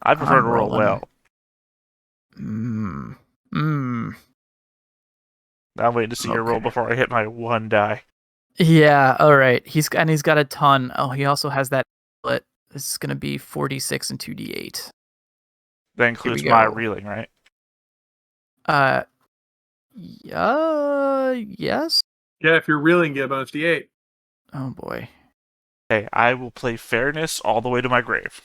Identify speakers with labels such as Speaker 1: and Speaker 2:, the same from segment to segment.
Speaker 1: I'd prefer
Speaker 2: I'm
Speaker 1: to roll
Speaker 2: rolling.
Speaker 1: well. I'm waiting to see your roll
Speaker 2: Okay.
Speaker 1: before I hit my 1 die.
Speaker 2: Yeah, all right. He's got a ton. Oh, he also has that split. This is gonna be 46 and 2d8.
Speaker 1: That includes
Speaker 2: we
Speaker 1: my
Speaker 2: go.
Speaker 1: reeling, right?
Speaker 2: Yes.
Speaker 3: Yeah, if you're reeling, get a bonus d8.
Speaker 2: Oh boy.
Speaker 1: Hey, I will play fairness all the way to my grave.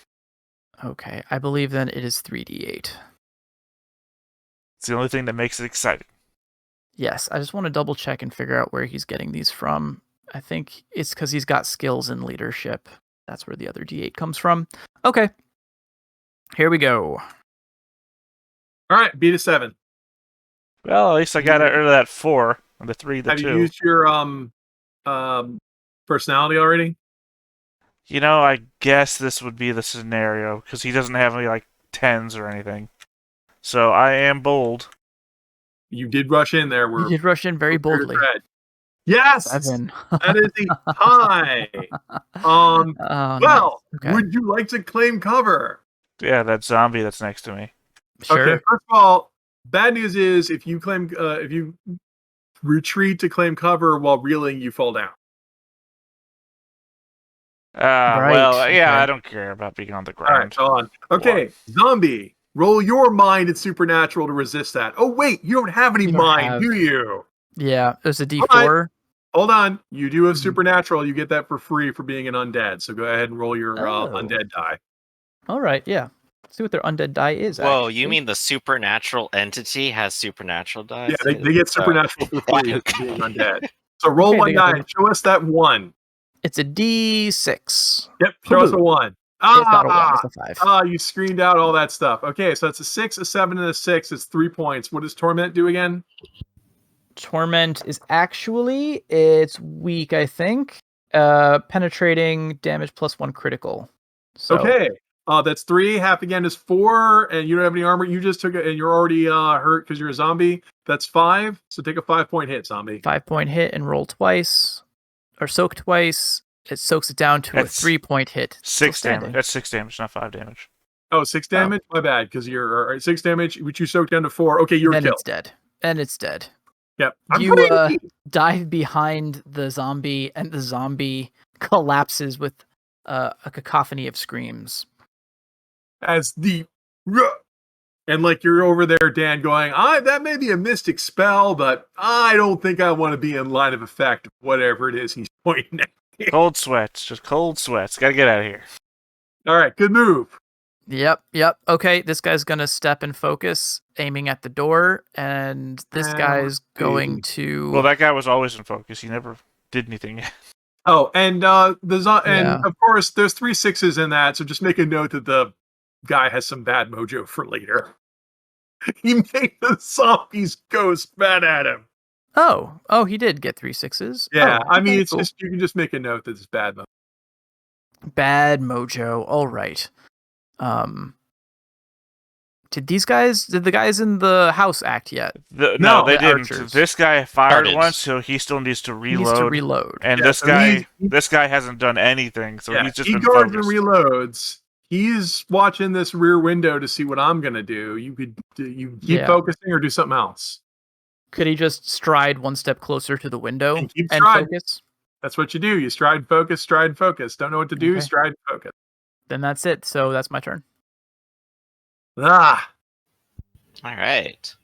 Speaker 2: Okay, I believe then it is 3d8.
Speaker 1: It's the only thing that makes it exciting.
Speaker 2: Yes, I just want to double check and figure out where he's getting these from. I think it's because he's got skills in leadership. That's where the other d8 comes from. Okay. Here we go.
Speaker 3: All right, beat a 7.
Speaker 1: Well, at least I got rid of that 4 and the 3, the
Speaker 3: Have
Speaker 1: 2.
Speaker 3: you used your personality already?
Speaker 1: You know, I guess this would be the scenario because he doesn't have any like 10s or anything. So I am bold.
Speaker 3: You did rush in there.
Speaker 2: You did rush in very boldly.
Speaker 3: Yes,
Speaker 2: 7.
Speaker 3: that is a tie.
Speaker 2: Well,
Speaker 3: nice.
Speaker 2: Okay.
Speaker 3: Would you like to claim cover?
Speaker 1: Yeah, that zombie that's next to me.
Speaker 2: Sure.
Speaker 3: Okay, first of all, bad news is if you retreat to claim cover while reeling, you fall down.
Speaker 2: Right,
Speaker 1: Well, yeah,
Speaker 2: okay.
Speaker 1: I don't care about being on the
Speaker 3: All right,
Speaker 1: ground.
Speaker 3: go on. Okay, zombie, roll your mind at supernatural to resist that. Oh wait, you don't have any
Speaker 2: You don't
Speaker 3: mind,
Speaker 2: have-
Speaker 3: do you?
Speaker 2: Yeah, there's a D4.
Speaker 3: Right. Hold on, you do have
Speaker 2: Mhm.
Speaker 3: supernatural. You get that for free for being an undead. So go ahead and roll your
Speaker 2: Oh.
Speaker 3: undead die.
Speaker 2: All right, yeah. Let's see what their undead die is.
Speaker 4: Whoa,
Speaker 2: actually.
Speaker 4: you mean the supernatural entity has supernatural dice?
Speaker 3: Yeah, they get supernatural for free for
Speaker 4: okay.
Speaker 3: being undead. So roll
Speaker 2: Okay,
Speaker 3: one
Speaker 2: they got
Speaker 3: die and show us that 1.
Speaker 2: It's a D6.
Speaker 3: Yep, show us a
Speaker 2: Boo-boo.
Speaker 3: 1.
Speaker 2: It's not a 1, it's a 5.
Speaker 3: You screened out all that stuff. Okay, so it's a 6, a 7, and a 6. It's 3 points. What does Torment do again?
Speaker 2: Torment is actually, it's weak, I think. Penetrating damage plus 1 critical. So,
Speaker 3: Okay, that's 3. Half again is 4, and you don't have any armor. You just took it, and you're already hurt because you're a zombie. That's 5. So take a 5-point hit, zombie.
Speaker 2: 5-point hit and roll twice, or soak twice. It soaks it down to
Speaker 1: That's
Speaker 2: a 3-point hit.
Speaker 1: 6
Speaker 2: Still
Speaker 1: damage.
Speaker 2: standing.
Speaker 1: That's 6 damage, not 5 damage.
Speaker 3: Oh, 6 damage? My bad, because you're 6 damage, which you soaked down to 4. Okay, you're
Speaker 2: Then
Speaker 3: killed.
Speaker 2: it's dead. And it's dead.
Speaker 3: Yep.
Speaker 2: You dive behind the zombie, and the zombie collapses with a cacophony of screams.
Speaker 3: As the and like you're over there, Dan, going, that may be a mystic spell, but I don't think I want to be in line of effect of whatever it is he's pointing at.
Speaker 1: Cold sweats, just cold sweats. Gotta get out of here.
Speaker 3: All right, good move.
Speaker 2: Yep. Okay, this guy's gonna step and focus, aiming at the door, and this guy's going to.
Speaker 1: Well, that guy was always in focus. He never did anything.
Speaker 3: Oh, and and
Speaker 2: Yeah.
Speaker 3: of course, there's 3 6s in that, so just make a note that the guy has some bad mojo for later. He made the zombies ghost mad at him.
Speaker 2: Oh, he did get 3 6s.
Speaker 3: Yeah,
Speaker 2: Oh,
Speaker 3: I mean,
Speaker 2: okay,
Speaker 3: it's
Speaker 2: cool.
Speaker 3: just you can just make a note that it's bad mojo.
Speaker 2: Bad mojo. All right. Did the guys in the house act yet?
Speaker 1: No, they
Speaker 2: the
Speaker 1: didn't.
Speaker 2: archers.
Speaker 1: This guy fired
Speaker 4: Started.
Speaker 1: once, so he still needs to
Speaker 2: He
Speaker 1: reload.
Speaker 2: needs to reload.
Speaker 1: And
Speaker 3: Yeah,
Speaker 1: this
Speaker 3: so
Speaker 1: guy,
Speaker 3: he-
Speaker 1: this guy hasn't done anything, so
Speaker 3: Yeah,
Speaker 1: he's just
Speaker 3: he
Speaker 1: been
Speaker 3: guards and
Speaker 1: focused.
Speaker 3: reloads. He's watching this rear window to see what I'm gonna do. You keep
Speaker 2: Yeah.
Speaker 3: focusing or do something else.
Speaker 2: Could he just stride one step closer to the window
Speaker 3: And keep
Speaker 2: and
Speaker 3: striding.
Speaker 2: focus?
Speaker 3: That's what you do. You stride, focus, stride, focus. Don't know what to do,
Speaker 2: Okay.
Speaker 3: stride, focus.
Speaker 2: Then that's it. So that's my turn.
Speaker 3: Ah.
Speaker 4: All right.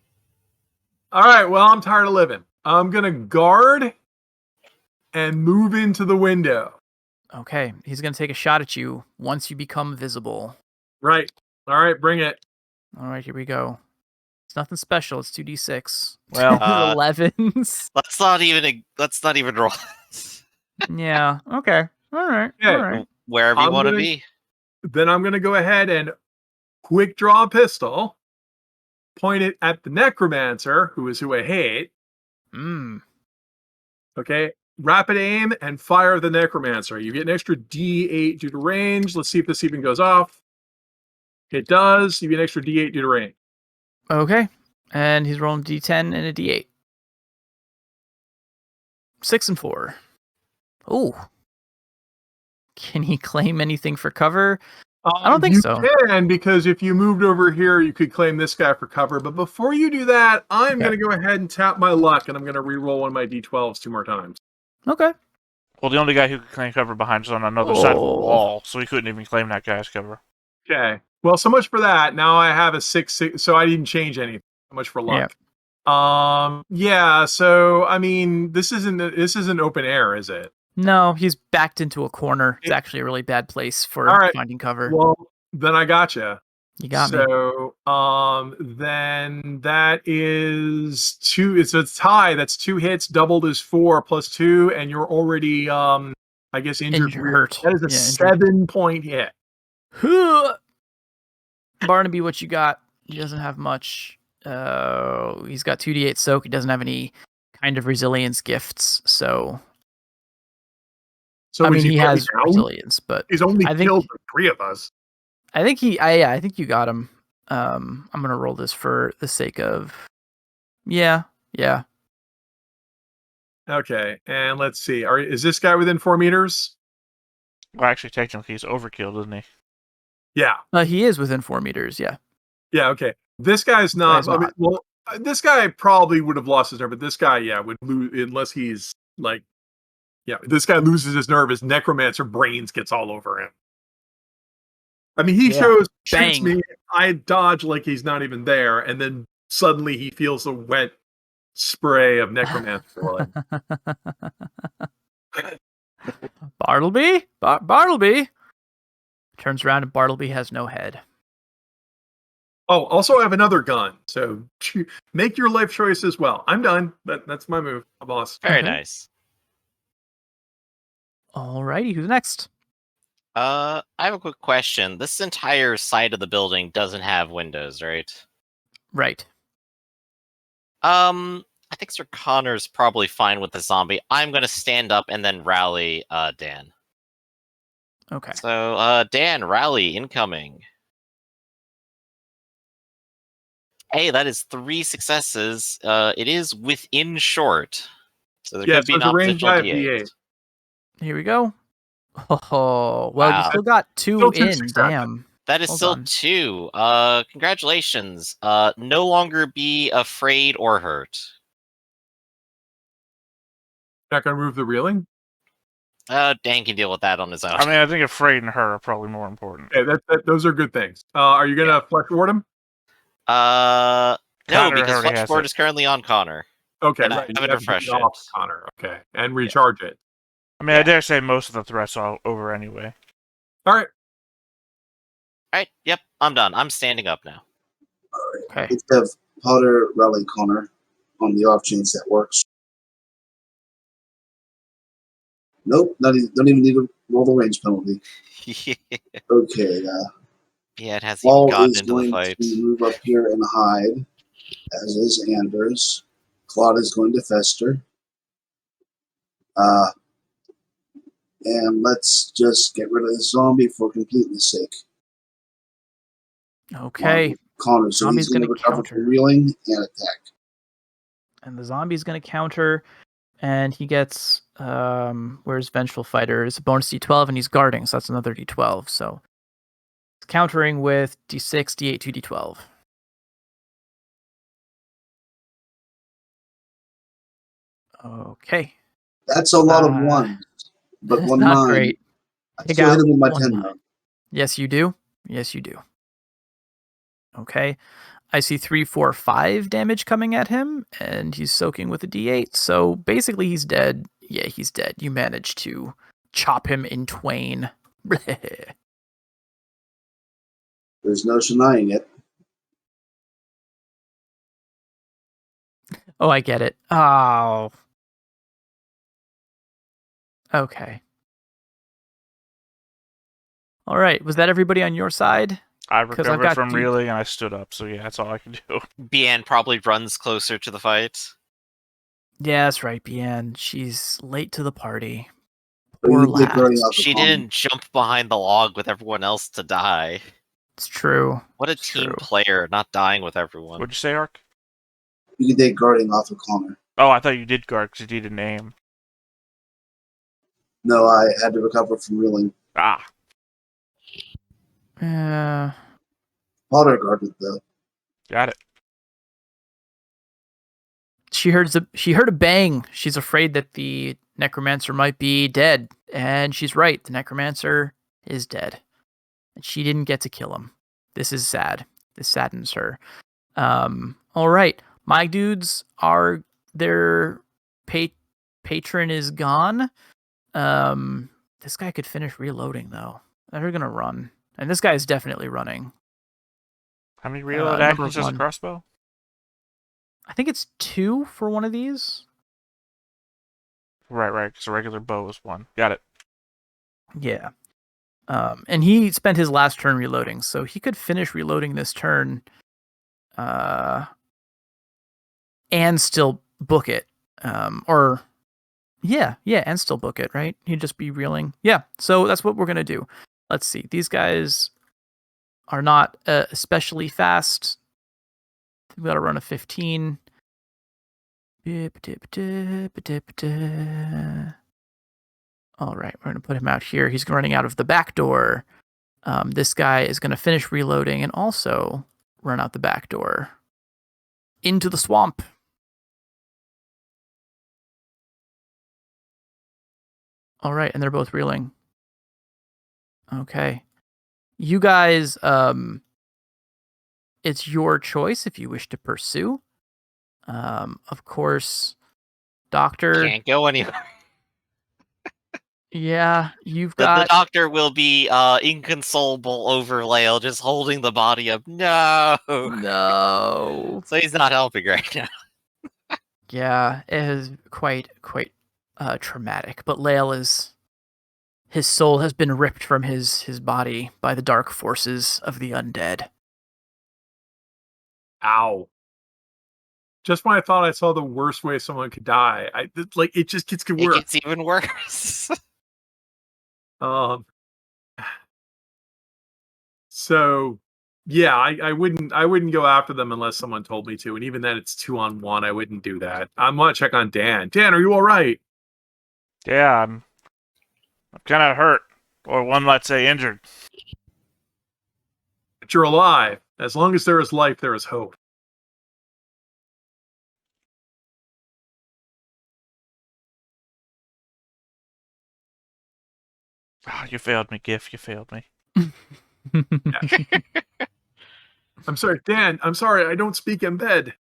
Speaker 3: All right, well, I'm tired of living. I'm gonna guard and move into the window.
Speaker 2: Okay, he's gonna take a shot at you once you become visible.
Speaker 3: Right. All right, bring it.
Speaker 2: All right, here we go. It's nothing special. It's 2d6.
Speaker 1: Well,
Speaker 2: 11s.
Speaker 4: Let's not even roll.
Speaker 2: Yeah. Okay. All right.
Speaker 3: Okay.
Speaker 2: All right.
Speaker 4: Wherever you
Speaker 3: I'm
Speaker 4: want to
Speaker 3: gonna-
Speaker 4: be.
Speaker 3: Then I'm gonna go ahead and quick draw a pistol, point it at the necromancer, who I hate. Okay, rapid aim and fire the necromancer. You get an extra D8 due to range. Let's see if this even goes off. It does. You get an extra D8 due to range.
Speaker 2: Okay. And he's rolling D10 and a D8. 6 and 4. Ooh. Can he claim anything for cover? I don't think
Speaker 3: you
Speaker 2: so.
Speaker 3: can, because if you moved over here, you could claim this guy for cover. But before you do that, I'm
Speaker 2: Okay.
Speaker 3: going to go ahead and tap my luck, and I'm going to re-roll one of my d12s 2 more times.
Speaker 2: Okay.
Speaker 1: Well, the only guy who could claim cover behind is on another side of the
Speaker 2: Oh.
Speaker 1: wall, so he couldn't even claim that guy's cover.
Speaker 3: Okay. Well, so much for that. Now I have a 6, so I didn't change anything. So much for luck. Yeah. So I mean, this isn't open air, is it?
Speaker 2: No, he's backed into a corner. It's actually a really bad place for
Speaker 3: All right.
Speaker 2: finding cover.
Speaker 3: Well, then I gotcha.
Speaker 2: You got me.
Speaker 3: So, then that is 2. It's a tie. That's 2 hits. Doubled is 4 plus 2, and you're already, I guess, injured.
Speaker 2: Hurt.
Speaker 3: That is a
Speaker 2: Yeah,
Speaker 3: 7-point hit.
Speaker 2: Barnaby, what you got? He doesn't have much. He's got 2d8 soak. He doesn't have any kind of resilience gifts. So
Speaker 3: So
Speaker 2: I mean, he
Speaker 3: going
Speaker 2: has
Speaker 3: down?
Speaker 2: resilience, but
Speaker 3: He's only
Speaker 2: I think-
Speaker 3: killed 3 of us.
Speaker 2: I think I think you got him. I'm gonna roll this for the sake of. Yeah.
Speaker 3: Okay, and let's see. Is this guy within 4 meters?
Speaker 1: Well, actually, technically, he's overkill, isn't he?
Speaker 3: Yeah.
Speaker 2: He is within 4 meters. Yeah.
Speaker 3: Yeah. Okay. This guy's not.
Speaker 2: Guy's
Speaker 3: I mean,
Speaker 2: not.
Speaker 3: well, this guy probably would have lost his nerve, but this guy, yeah, would lose unless he's like, yeah. This guy loses his nerve. His necromancer brains gets all over him. I mean, he shoots
Speaker 2: Bang.
Speaker 3: me. I dodge like he's not even there, and then suddenly he feels the wet spray of necromancer blood.
Speaker 2: Bartleby. Bartleby. Turns around and Bartleby has no head.
Speaker 3: Oh, also, I have another gun. So make your life choice as well. I'm done. That's my move, boss.
Speaker 4: Very
Speaker 2: Okay.
Speaker 4: nice.
Speaker 2: Alrighty, who's next?
Speaker 4: I have a quick question. This entire side of the building doesn't have windows, right?
Speaker 2: Right.
Speaker 4: I think Sir Connor's probably fine with the zombie. I'm gonna stand up and then rally Dan.
Speaker 2: Okay.
Speaker 4: So Dan, rally incoming. Hey, that is 3 successes. It is within short. So there could be an
Speaker 3: it's a range
Speaker 4: oppositional
Speaker 3: guy of
Speaker 4: D8.
Speaker 3: D8.
Speaker 2: Here we go. Oh, well, you
Speaker 4: Wow.
Speaker 2: still got 2
Speaker 3: Still 2
Speaker 2: in.
Speaker 3: successes.
Speaker 2: Damn.
Speaker 4: That is
Speaker 2: Well
Speaker 4: still
Speaker 2: done.
Speaker 4: 2. Congratulations. No longer be afraid or hurt.
Speaker 3: Not going to move the reeling?
Speaker 4: Dan can deal with that on his own.
Speaker 1: I mean, I think afraid and her are probably more important.
Speaker 3: Yeah, those are good things. Are you going to flex ward him?
Speaker 4: No,
Speaker 1: Connor
Speaker 4: because
Speaker 1: already has
Speaker 4: Flexboard
Speaker 1: it.
Speaker 4: is currently on Connor.
Speaker 3: Okay,
Speaker 4: And I
Speaker 3: right. You
Speaker 4: haven't
Speaker 3: have to
Speaker 4: refreshed
Speaker 3: get off
Speaker 4: it.
Speaker 3: Connor. Okay, and recharge it.
Speaker 1: I mean, I dare say most of the threats are over anyway.
Speaker 3: All right.
Speaker 4: Alright, yep, I'm done. I'm standing up now.
Speaker 2: Okay.
Speaker 5: Let's have Potter rally Connor on the off chance that works. Nope, don't even need to roll the range penalty. Okay,
Speaker 4: Yeah, it hasn't even
Speaker 5: Paul
Speaker 4: gotten
Speaker 5: is
Speaker 4: into the
Speaker 5: going
Speaker 4: fight.
Speaker 5: to move up here and hide, as is Anders. Claude is going to fester. And let's just get rid of the zombie for completeness sake.
Speaker 2: Okay.
Speaker 5: Connor, so
Speaker 2: Zombie's
Speaker 5: he's going to
Speaker 2: gonna
Speaker 5: recover
Speaker 2: counter.
Speaker 5: from reeling and attack.
Speaker 2: And the zombie's going to counter. And he gets, where's Vengeful Fighter? It's a bonus D12 and he's guarding, so that's another D12. So it's countering with D6, D8, 2D12. Okay.
Speaker 5: That's a lot of ones, but
Speaker 2: That's
Speaker 5: one
Speaker 2: not
Speaker 5: 9.
Speaker 2: great.
Speaker 5: I
Speaker 2: Take
Speaker 5: still hit
Speaker 2: out
Speaker 5: him with my
Speaker 2: one
Speaker 5: 10
Speaker 2: 9.
Speaker 5: though.
Speaker 2: Yes, you do. Yes, you do. Okay. I see 3, 4, 5 damage coming at him, and he's soaking with a D8. So basically, he's dead. Yeah, he's dead. You managed to chop him in twain.
Speaker 5: There's no denying it.
Speaker 2: Oh, I get it. Oh. Okay. All right. Was that everybody on your side?
Speaker 1: I
Speaker 2: 'Cause I've
Speaker 1: recovered
Speaker 2: got
Speaker 1: from
Speaker 2: D-
Speaker 1: reeling and I stood up, so yeah, that's all I can do.
Speaker 4: Bian probably runs closer to the fight.
Speaker 2: Yeah, that's right, Bian. She's late to the party.
Speaker 5: But
Speaker 2: Poor
Speaker 5: you did running
Speaker 2: lass.
Speaker 5: off the
Speaker 4: She
Speaker 5: Connor.
Speaker 4: didn't jump behind the log with everyone else to die.
Speaker 2: It's true.
Speaker 4: What a
Speaker 2: It's
Speaker 4: team
Speaker 2: true.
Speaker 4: player, not dying with everyone.
Speaker 1: What'd you say, Ark?
Speaker 5: You can take guarding off of Connor.
Speaker 1: Oh, I thought you did guard because you didn't aim.
Speaker 5: No, I had to recover from reeling.
Speaker 1: Ah,
Speaker 5: Potter guarded the.
Speaker 1: Got it.
Speaker 2: She heard a bang. She's afraid that the necromancer might be dead, and she's right. The necromancer is dead, and she didn't get to kill him. This is sad. This saddens her. All right, my dudes are their patron is gone. This guy could finish reloading though. They're gonna run, and this guy is definitely running.
Speaker 1: How many reload
Speaker 2: number
Speaker 1: actions does a
Speaker 2: 1.
Speaker 1: crossbow?
Speaker 2: I think it's 2 for one of these.
Speaker 1: Right, because a regular bow is 1. Got it.
Speaker 2: Yeah. And he spent his last turn reloading, so he could finish reloading this turn, and still book it. And still book it, right? He'd just be reeling. Yeah, so that's what we're gonna do. Let's see. These guys are not especially fast. We've got to run a 15. All right, we're going to put him out here. He's running out of the back door. This guy is going to finish reloading and also run out the back door into the swamp. All right, and they're both reeling. Okay. You guys, it's your choice if you wish to pursue. Of course, Doctor.
Speaker 4: Can't go anywhere.
Speaker 2: Yeah, you've
Speaker 4: The
Speaker 2: got.
Speaker 4: doctor will be inconsolable over Lael, just holding the body up. No. So he's not helping right now.
Speaker 2: Yeah, it is quite traumatic. But Lael his soul has been ripped from his body by the dark forces of the undead.
Speaker 3: Ow. Just when I thought I saw the worst way someone could die, it just gets
Speaker 4: It
Speaker 3: worse.
Speaker 4: gets even worse.
Speaker 3: So yeah, I wouldn't go after them unless someone told me to, and even then it's 2-on-1. I wouldn't do that. I want to check on Dan. Dan, are you all right?
Speaker 1: Yeah, I'm kind of hurt, or one might say injured.
Speaker 3: But you're alive. As long as there is life, there is hope.
Speaker 1: Oh, you failed me, Gif. You failed me.
Speaker 3: I'm sorry, Dan. I'm sorry. I don't speak in bed.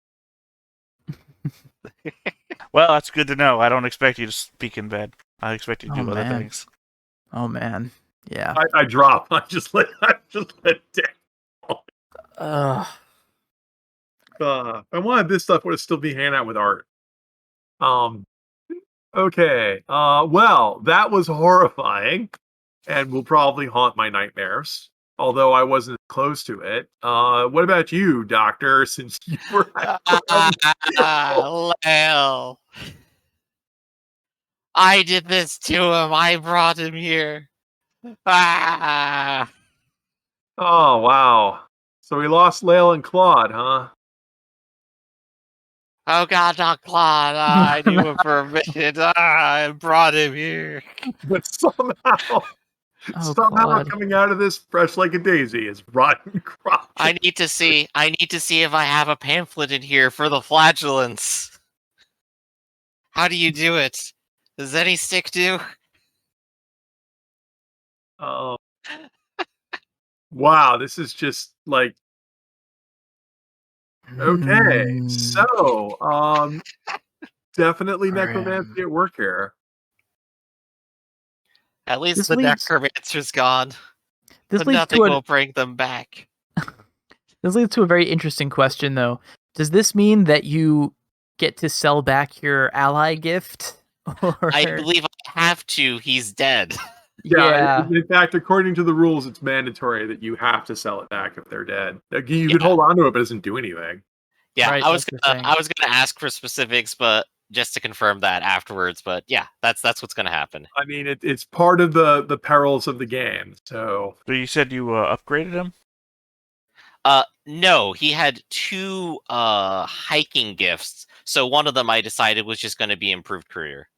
Speaker 1: Well, that's good to know. I don't expect you to speak in bed. I expect you to
Speaker 2: Oh,
Speaker 1: do other
Speaker 2: man.
Speaker 1: things.
Speaker 2: Oh man, yeah.
Speaker 3: I drop. I just let Dan. I wanted this stuff would still be hanging out with Art. Okay. Well, that was horrifying, and will probably haunt my nightmares. Although I wasn't close to it. What about you, Doctor? Since you were
Speaker 4: Lael. I did this to him. I brought him here. Ah.
Speaker 3: Oh wow. So we lost Lael and Claude, huh?
Speaker 4: Oh God, not Claude. I knew him for a minute. I brought him here.
Speaker 3: But somehow
Speaker 2: Claude.
Speaker 3: coming out of this fresh like a daisy is rotten crotch.
Speaker 4: I need to see if I have a pamphlet in here for the flagellants. How do you do it? Does any stick do?
Speaker 3: Oh. Wow, this is just like okay. So, definitely necromancy at work here.
Speaker 4: At least
Speaker 2: This
Speaker 4: the
Speaker 2: leads-
Speaker 4: necromancer's gone.
Speaker 2: This
Speaker 4: But
Speaker 2: leads
Speaker 4: nothing
Speaker 2: to
Speaker 4: will bring them back.
Speaker 2: This leads to a very interesting question, though. Does this mean that you get to sell back your ally gift? Or...
Speaker 4: I believe I have to. He's dead.
Speaker 2: Yeah.
Speaker 3: In fact, according to the rules, it's mandatory that you have to sell it back if they're dead. Like, you can hold on to it, but it doesn't do anything.
Speaker 4: Yeah,
Speaker 2: Right,
Speaker 4: I was
Speaker 2: that's the thing.
Speaker 4: gonna ask for specifics, but just to confirm that afterwards. But yeah, that's what's gonna happen.
Speaker 3: I mean, it's part of the perils of the game. So
Speaker 1: So you said you upgraded him?
Speaker 4: No, he had 2 hiking gifts. So one of them I decided was just going to be improved career.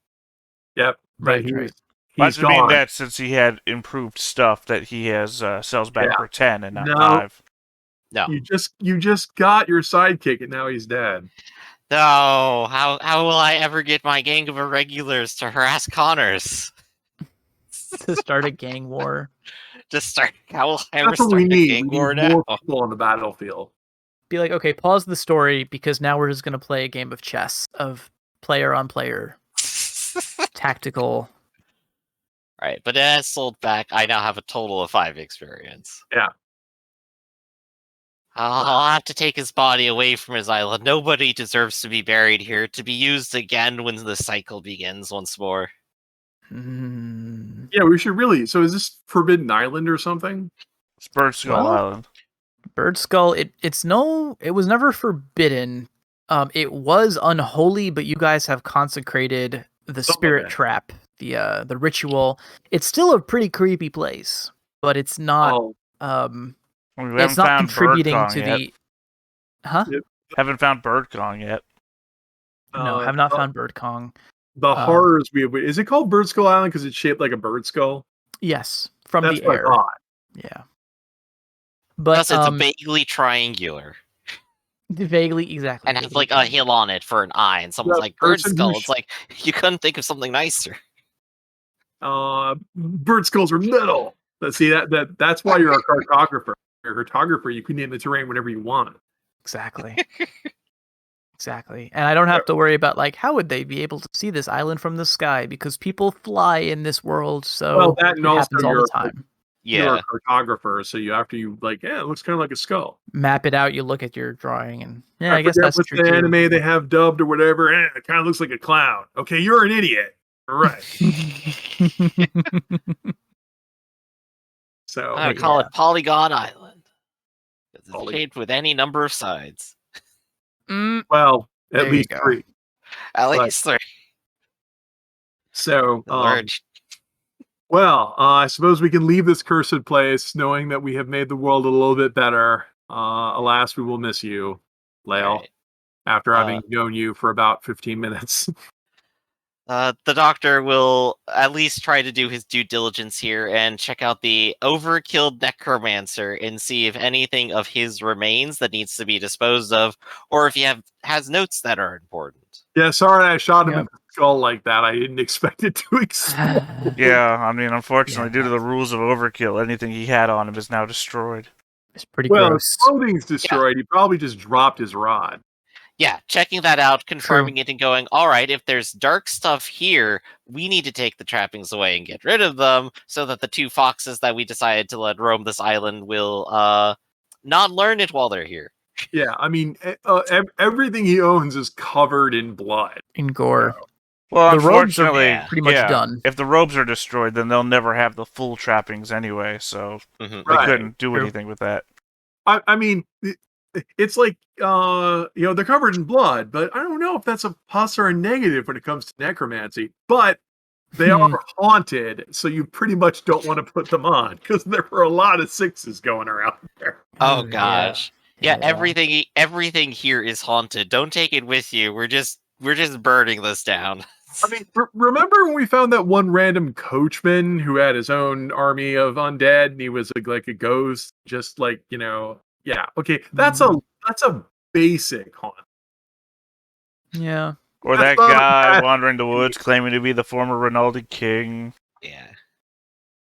Speaker 3: yep,
Speaker 2: Right,
Speaker 3: but
Speaker 2: right.
Speaker 1: I
Speaker 3: He's
Speaker 1: just mean
Speaker 3: gone.
Speaker 1: that since he had improved stuff, that he has sells back
Speaker 3: Yeah.
Speaker 1: for 10 and not
Speaker 3: No.
Speaker 1: 5.
Speaker 4: No.
Speaker 3: You just got your sidekick and now he's dead.
Speaker 4: No. How will I ever get my gang of irregulars to harass Connors?
Speaker 2: To start a gang war.
Speaker 4: Just start. How will I ever
Speaker 3: That's what
Speaker 4: start
Speaker 3: we
Speaker 4: a
Speaker 3: need.
Speaker 4: gang
Speaker 3: We
Speaker 4: war
Speaker 3: need
Speaker 4: now?
Speaker 3: more people on the battlefield.
Speaker 2: Be like, okay, pause the story because now we're just gonna play a game of chess of player on player tactical.
Speaker 4: Right, but as sold back, I now have a total of 5 experience.
Speaker 3: Yeah.
Speaker 4: I'll have to take his body away from his island. Nobody deserves to be buried here, to be used again when the cycle begins once more.
Speaker 3: Yeah, we should really. So is this Forbidden Island or something?
Speaker 1: It's Bird Skull
Speaker 2: Well,
Speaker 1: Island.
Speaker 2: Bird Skull, it was never forbidden. It was unholy, but you guys have consecrated the spirit
Speaker 3: Okay.
Speaker 2: trap, the ritual. It's still a pretty creepy place, but it's not
Speaker 3: Oh,
Speaker 1: We
Speaker 2: it's
Speaker 1: haven't
Speaker 2: not
Speaker 1: found
Speaker 2: contributing
Speaker 1: Bird
Speaker 2: to
Speaker 1: Kong yet.
Speaker 2: the Huh?
Speaker 3: Yeah.
Speaker 1: Haven't found Bird Kong yet.
Speaker 2: No, have not found Bird Kong.
Speaker 3: the horrors we have. Is it called Bird Skull Island because it's shaped like a bird skull?
Speaker 2: Yes, from
Speaker 3: That's
Speaker 2: the
Speaker 3: what
Speaker 2: air.
Speaker 3: I thought.
Speaker 2: Yeah. But
Speaker 4: Plus, it's vaguely triangular
Speaker 2: vaguely exactly.
Speaker 4: and has like a hill on it for an eye. And someone's
Speaker 3: The
Speaker 4: like, "Bird
Speaker 3: person who
Speaker 4: skull." It's like you couldn't think of something nicer.
Speaker 3: Bird skulls are metal. But see that's why you're a cartographer. You're a cartographer. You can name the terrain whatever you want.
Speaker 2: Exactly. Exactly. And I don't have to worry about like how would they be able to see this island from the sky because people fly in this world, so
Speaker 3: Well, that and
Speaker 2: it
Speaker 3: also
Speaker 2: happens all
Speaker 3: you're
Speaker 2: the time.
Speaker 3: You're
Speaker 4: Yeah,
Speaker 3: a cartographer, so you like, yeah, it looks kind of like a skull.
Speaker 2: Map it out, you look at your drawing and I guess
Speaker 3: forget
Speaker 2: that's
Speaker 3: what
Speaker 2: true
Speaker 3: the
Speaker 2: too.
Speaker 3: anime they have dubbed or whatever. It kind of looks like a clown. Okay, you're an idiot. All right. So
Speaker 4: I would call it Polygon Island. 'Cause it's
Speaker 3: Poly-
Speaker 4: shaped with any number of sides.
Speaker 3: well,
Speaker 2: There
Speaker 3: at
Speaker 2: you
Speaker 3: least
Speaker 2: go.
Speaker 3: 3.
Speaker 4: At
Speaker 3: Right.
Speaker 4: least 3.
Speaker 3: So
Speaker 4: Large.
Speaker 3: well, I suppose we can leave this cursed place knowing that we have made the world a little bit better. Alas, we will miss you, Lael,
Speaker 4: Right.
Speaker 3: after having known you for about 15 minutes.
Speaker 4: The doctor will at least try to do his due diligence here and check out the overkilled necromancer and see if anything of his remains that needs to be disposed of, or if he has notes that are important.
Speaker 3: Yeah, sorry I shot him
Speaker 2: Yep.
Speaker 3: in the skull like that. I didn't expect it to explode.
Speaker 1: Yeah, I mean, unfortunately,
Speaker 2: Yeah.
Speaker 1: due to the rules of overkill, anything he had on him is now destroyed.
Speaker 2: It's pretty
Speaker 3: Well,
Speaker 2: gross.
Speaker 3: his clothing's destroyed. He probably just dropped his rod.
Speaker 4: Yeah, checking that out, confirming it, and going, all right, if there's dark stuff here, we need to take the trappings away and get rid of them so that the 2 foxes that we decided to let roam this island will not learn it while they're here.
Speaker 3: Yeah, I mean, everything he owns is covered in blood.
Speaker 2: In gore.
Speaker 1: Well,
Speaker 2: The robes are
Speaker 1: unfortunately,
Speaker 2: pretty much done.
Speaker 1: If the robes are destroyed, then they'll never have the full trappings anyway, so
Speaker 4: Mhm.
Speaker 1: they
Speaker 3: Right.
Speaker 1: couldn't do
Speaker 2: True.
Speaker 1: anything with that.
Speaker 3: I mean, it's like, they're covered in blood, but I don't know if that's a plus or a negative when it comes to necromancy. But they are haunted, so you pretty much don't want to put them on because there were a lot of 6s going around there.
Speaker 4: Oh
Speaker 2: yeah.
Speaker 4: gosh. Yeah, everything here is haunted. Don't take it with you. We're just burning this down.
Speaker 3: I mean, remember when we found that one random coachman who had his own army of undead and he was like a ghost, just like, yeah, okay, that's a basic haunt.
Speaker 2: Yeah.
Speaker 1: Or
Speaker 3: That's
Speaker 1: that
Speaker 3: not a
Speaker 1: guy
Speaker 3: bad-
Speaker 1: wandering the woods claiming to be the former Rinaldi king.
Speaker 4: Yeah.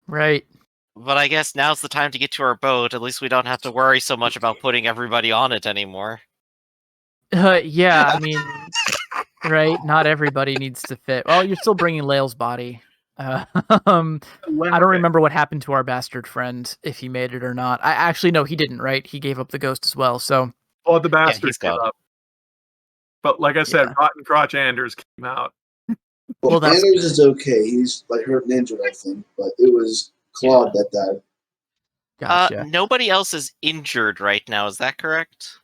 Speaker 2: Right.
Speaker 4: But I guess now's the time to get to our boat. At least we don't have to worry so much about putting everybody on it anymore.
Speaker 2: Yeah, I mean, right? Not everybody needs to fit. Well, you're still bringing Lael's body. I don't remember what happened to our bastard friend, if he made it or not. I actually no, he didn't. Right? He gave up the ghost as well. So
Speaker 3: Well, the bastard
Speaker 4: he's gone.
Speaker 3: came up. But like I said,
Speaker 2: Yeah.
Speaker 3: Rotten Crotch Anders came out.
Speaker 2: Well, that's
Speaker 5: Anders is okay. He's like hurt and injured, I think, but it was Claude that died.
Speaker 2: gotcha.
Speaker 4: Nobody else is injured right now. Is that correct?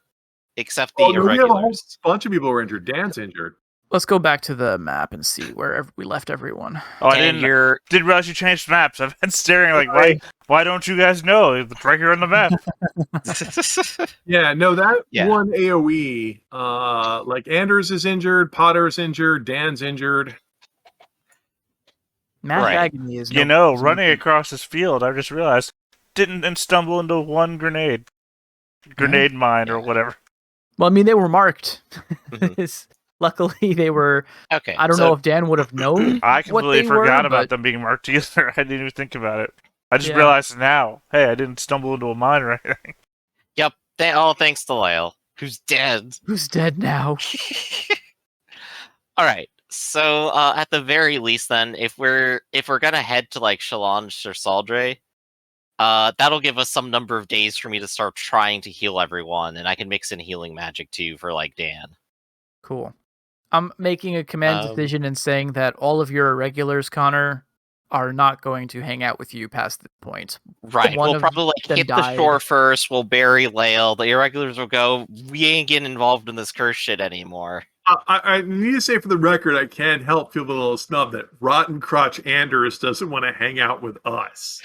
Speaker 4: Except the
Speaker 3: Oh, no, we have a whole
Speaker 4: irregulars.
Speaker 3: bunch of people who are injured. Dan's injured.
Speaker 2: Let's go back to the map and see where we left everyone.
Speaker 1: Oh, I
Speaker 4: And
Speaker 1: didn't
Speaker 4: you're
Speaker 1: realize you changed maps. I've been staring like, why don't you guys know? It's right here on the map.
Speaker 3: Yeah, no, that
Speaker 4: Yeah.
Speaker 3: one AoE, like Anders is injured, Potter's injured, Dan's injured.
Speaker 2: Mass
Speaker 4: Right.
Speaker 2: agony is
Speaker 1: You
Speaker 2: no.
Speaker 1: know,
Speaker 2: is no
Speaker 1: running
Speaker 2: joke.
Speaker 1: across this field, I just realized, didn't stumble into one grenade mine or
Speaker 4: Yeah.
Speaker 1: whatever.
Speaker 2: Well, I mean, they were marked.
Speaker 4: Mhm.
Speaker 2: Luckily, they were.
Speaker 4: Okay.
Speaker 2: I don't
Speaker 4: so
Speaker 2: know if Dan would have known
Speaker 1: I
Speaker 2: what
Speaker 1: completely
Speaker 2: they were,
Speaker 1: forgot about
Speaker 2: but
Speaker 1: them being marked either. I didn't even think about it. I just
Speaker 2: Yeah.
Speaker 1: realized now, hey, I didn't stumble into a mine or anything.
Speaker 4: Yep. All thanks to Lyle, who's dead.
Speaker 2: who's dead now?
Speaker 4: All right. So at the very least, then, if we're gonna head to like Chalon or Saldre, that'll give us some number of days for me to start trying to heal everyone, and I can mix in healing magic too for like Dan.
Speaker 2: Cool. I'm making a command
Speaker 4: Um,
Speaker 2: decision and saying that all of your irregulars, Connor, are not going to hang out with you past this point.
Speaker 4: Right.
Speaker 2: One
Speaker 4: We'll
Speaker 2: of
Speaker 4: probably like
Speaker 2: them
Speaker 4: hit the
Speaker 2: died.
Speaker 4: shore first. We'll bury Lael. The irregulars will go. We ain't getting involved in this curse shit anymore.
Speaker 3: I need to say for the record, I can't help feel a little snub that Rotten Crotch Anders doesn't want to hang out with us.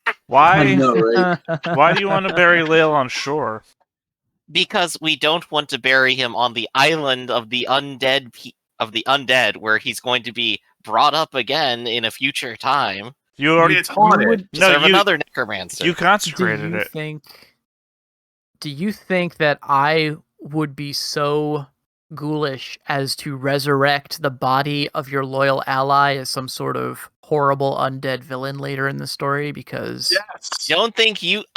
Speaker 5: I
Speaker 1: Why?
Speaker 5: know, right?
Speaker 1: Why do you want to bury Lael on shore?
Speaker 4: Because we don't want to bury him on the island of the undead, where he's going to be brought up again in a future time.
Speaker 1: You
Speaker 3: I mean,
Speaker 1: already
Speaker 3: it's haunted.
Speaker 4: To
Speaker 1: No,
Speaker 4: serve
Speaker 1: you-
Speaker 4: another necromancer.
Speaker 1: you
Speaker 2: do
Speaker 1: consecrated
Speaker 2: you
Speaker 1: it.
Speaker 2: think that I would be so ghoulish as to resurrect the body of your loyal ally as some sort of horrible undead villain later in the story? Because
Speaker 3: Yes.
Speaker 4: I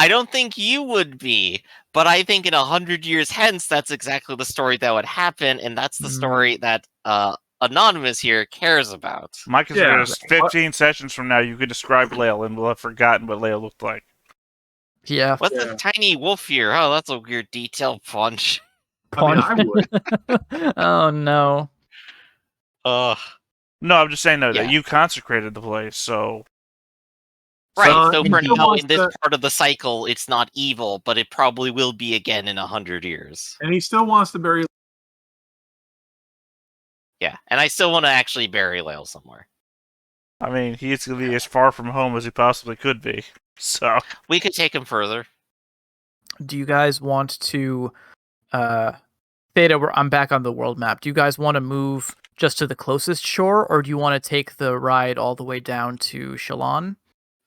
Speaker 4: don't think you would be, but I think in 100 years hence, that's exactly the story that would happen, and that's the story that Anonymous here cares about.
Speaker 1: My concern
Speaker 3: Yeah.
Speaker 1: is 15 sessions from now, you could describe Lael and we'll have forgotten what Lael looked like.
Speaker 2: yeah,
Speaker 4: What's
Speaker 3: Yeah.
Speaker 4: a tiny wolf here? Oh, that's a weird detail punch.
Speaker 3: I mean, I would.
Speaker 2: Oh no.
Speaker 4: Ugh.
Speaker 1: No, I'm just saying, though,
Speaker 4: Yeah.
Speaker 1: that you consecrated the place, so...
Speaker 4: Right,
Speaker 3: So,
Speaker 4: so
Speaker 3: he
Speaker 4: for
Speaker 3: still
Speaker 4: now,
Speaker 3: wants
Speaker 4: in this
Speaker 3: to-
Speaker 4: part of the cycle, it's not evil, but it probably will be again in 100 years.
Speaker 3: And he still wants to bury.
Speaker 4: Yeah, and I still want to actually bury Lael somewhere.
Speaker 1: I mean, he's going to be as far from home as he possibly could be, so...
Speaker 4: We could take him further.
Speaker 2: Do you guys want to Theta, I'm back on the world map. Do you guys want to move just to the closest shore, or do you want to take the ride all the way down to Chalon?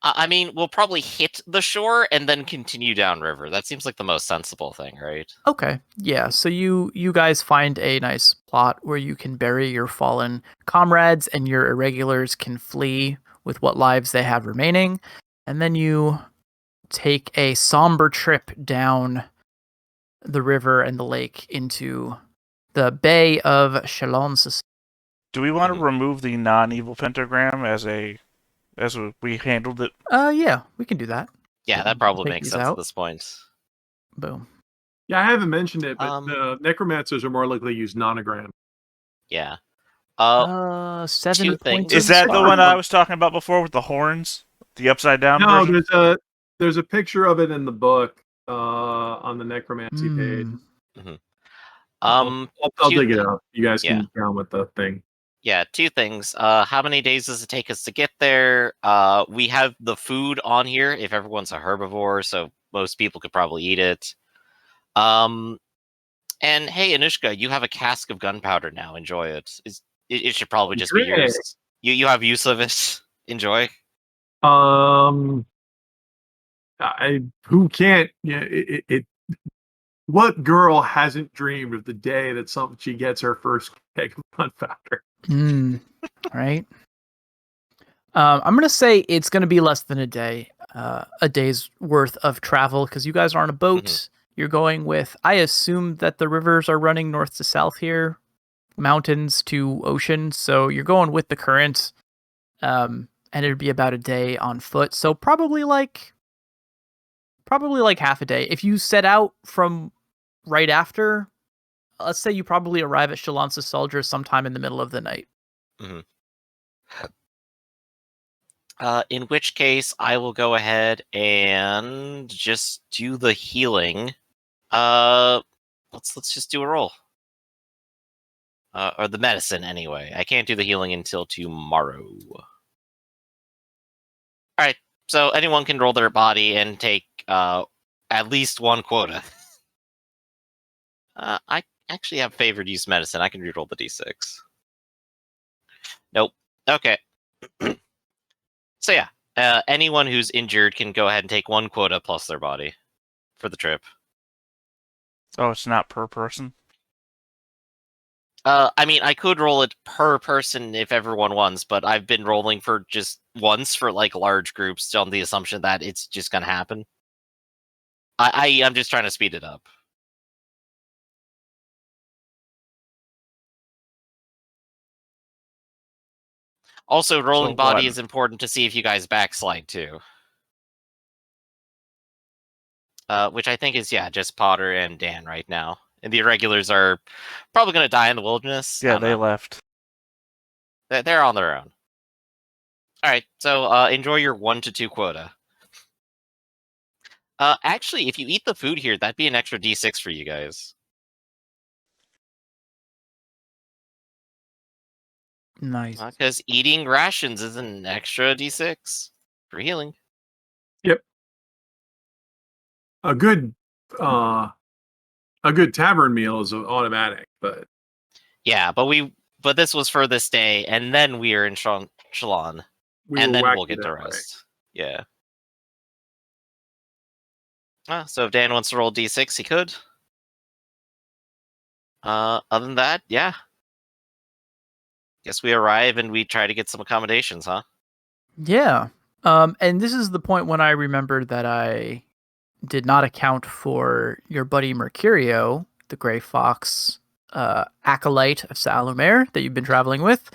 Speaker 4: I mean, we'll probably hit the shore and then continue downriver. That seems like the most sensible thing, right?
Speaker 2: Okay, yeah. So you guys find a nice plot where you can bury your fallen comrades, and your irregulars can flee with what lives they have remaining, and then you take a somber trip down the river and the lake into the Bay of Chalon.
Speaker 1: Do we want to remove the non-evil pentagram as we handled it?
Speaker 2: Yeah, we can do that.
Speaker 4: Yeah, that probably
Speaker 2: Take
Speaker 4: makes
Speaker 2: these
Speaker 4: sense
Speaker 2: out.
Speaker 4: at this point.
Speaker 2: Boom.
Speaker 3: Yeah, I haven't mentioned it, but
Speaker 4: Um,
Speaker 3: necromancers are more likely to use nonogram.
Speaker 4: Yeah.
Speaker 2: 7
Speaker 4: two
Speaker 2: points.
Speaker 4: things.
Speaker 1: Is that the
Speaker 3: Sorry.
Speaker 1: one I was talking about before with the horns? The upside-down
Speaker 3: No,
Speaker 1: version?
Speaker 3: there's a picture of it in the book on the necromancy page. I'll
Speaker 4: two
Speaker 3: dig it
Speaker 4: things.
Speaker 3: up. You guys
Speaker 4: Yeah.
Speaker 3: can get on with the thing.
Speaker 4: Yeah, two things. How many days does it take us to get there? We have the food on here if everyone's a herbivore, so most people could probably eat it. And hey, Anushka, you have a cask of gunpowder now. Enjoy it. It should probably just be
Speaker 3: Great.
Speaker 4: yours. You have use of it. Enjoy.
Speaker 3: Who can't? Yeah, what girl hasn't dreamed of the day that she gets her first keg of gunpowder?
Speaker 2: Right. I'm gonna say it's gonna be less than a day's worth of travel, because you guys are on a boat. You're going with, I assume that the rivers are running north to south here, mountains to ocean, so you're going with the current. And it'd be about a day on foot, so probably like half a day. If you set out from right after, let's say you probably arrive at Chalon's Soldier sometime in the middle of the night.
Speaker 4: In which case, I will go ahead and just do the healing. Let's just do a roll. Or the medicine, anyway. I can't do the healing until tomorrow. Alright, so anyone can roll their body and take at least one quota. I actually have favored use medicine. I can reroll the d6. Nope. Okay. So yeah, anyone who's injured can go ahead and take 1 quota plus their body for the trip.
Speaker 1: Oh, it's not per person?
Speaker 4: I mean, I could roll it per person if everyone wants, but I've been rolling for just once for like large groups on the assumption that it's just gonna happen. I'm just trying to speed it up. Also, rolling body is important to see if you guys backslide too. Which I think is, just Potter and Dan right now. And the irregulars are probably going to die in the wilderness.
Speaker 1: Yeah, they left.
Speaker 4: They're on their own. Alright, so enjoy your 1 to 2 quota. Actually, if you eat the food here, that'd be an extra D6 for you guys.
Speaker 2: Nice.
Speaker 4: Because eating rations is an extra D6 for healing.
Speaker 3: Yep. A good tavern meal is automatic, but
Speaker 4: yeah, but this was for this day, and then we are in Chalon, and then we'll get the rest. Yeah. So if Dan wants to roll D6, he could. Other than that, yeah. Guess we arrive and we try to get some accommodations, huh?
Speaker 2: Yeah. And this is the point when I remembered that I did not account for your buddy Mercurio, the Grey Fox acolyte of Salomare that you've been traveling with.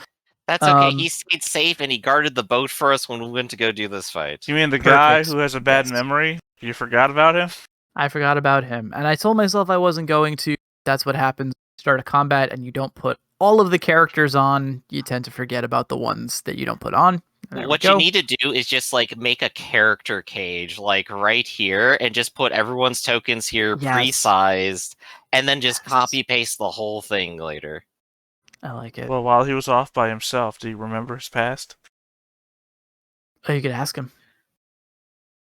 Speaker 4: That's okay. He stayed safe and he guarded the boat for us when we went to go do this fight.
Speaker 1: You mean the guy who has a bad memory? You forgot about him?
Speaker 2: I forgot about him. And I told myself I wasn't going to. That's what happens. Start a combat and you don't put all of the characters on. You tend to forget about the ones that you don't put on.
Speaker 4: What you need to do is just like make a character cage like right here and just put everyone's tokens here pre-sized and then just copy paste the whole thing later.
Speaker 2: I like it.
Speaker 1: Well, while he was off by himself, do you remember his past?
Speaker 2: Oh, you could ask him.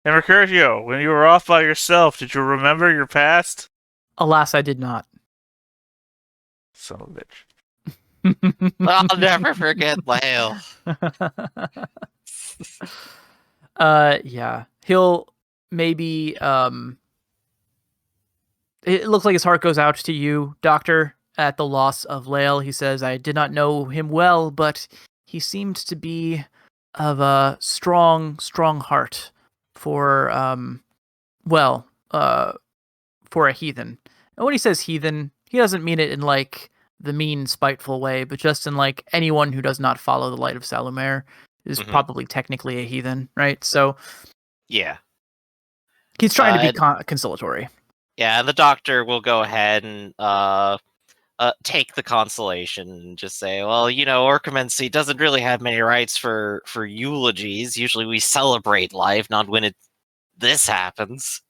Speaker 1: Hey, Mercurio, when you were off by yourself, did you remember your past?
Speaker 2: Alas, I did not.
Speaker 1: Son of a bitch.
Speaker 4: I'll never forget Lale.
Speaker 2: Yeah. He'll maybe it looks like his heart goes out to you, Doctor, at the loss of Lale. He says, I did not know him well, but he seemed to be of a strong heart for for a heathen. And when he says heathen, he doesn't mean it in like the mean, spiteful way, but just in like anyone who does not follow the light of Salomare is probably technically a heathen, right? So
Speaker 4: yeah,
Speaker 2: he's trying to be conciliatory.
Speaker 4: Yeah, the doctor will go ahead and take the consolation and just say, well, Orcomancy doesn't really have many rights for eulogies. Usually we celebrate life, not when this happens.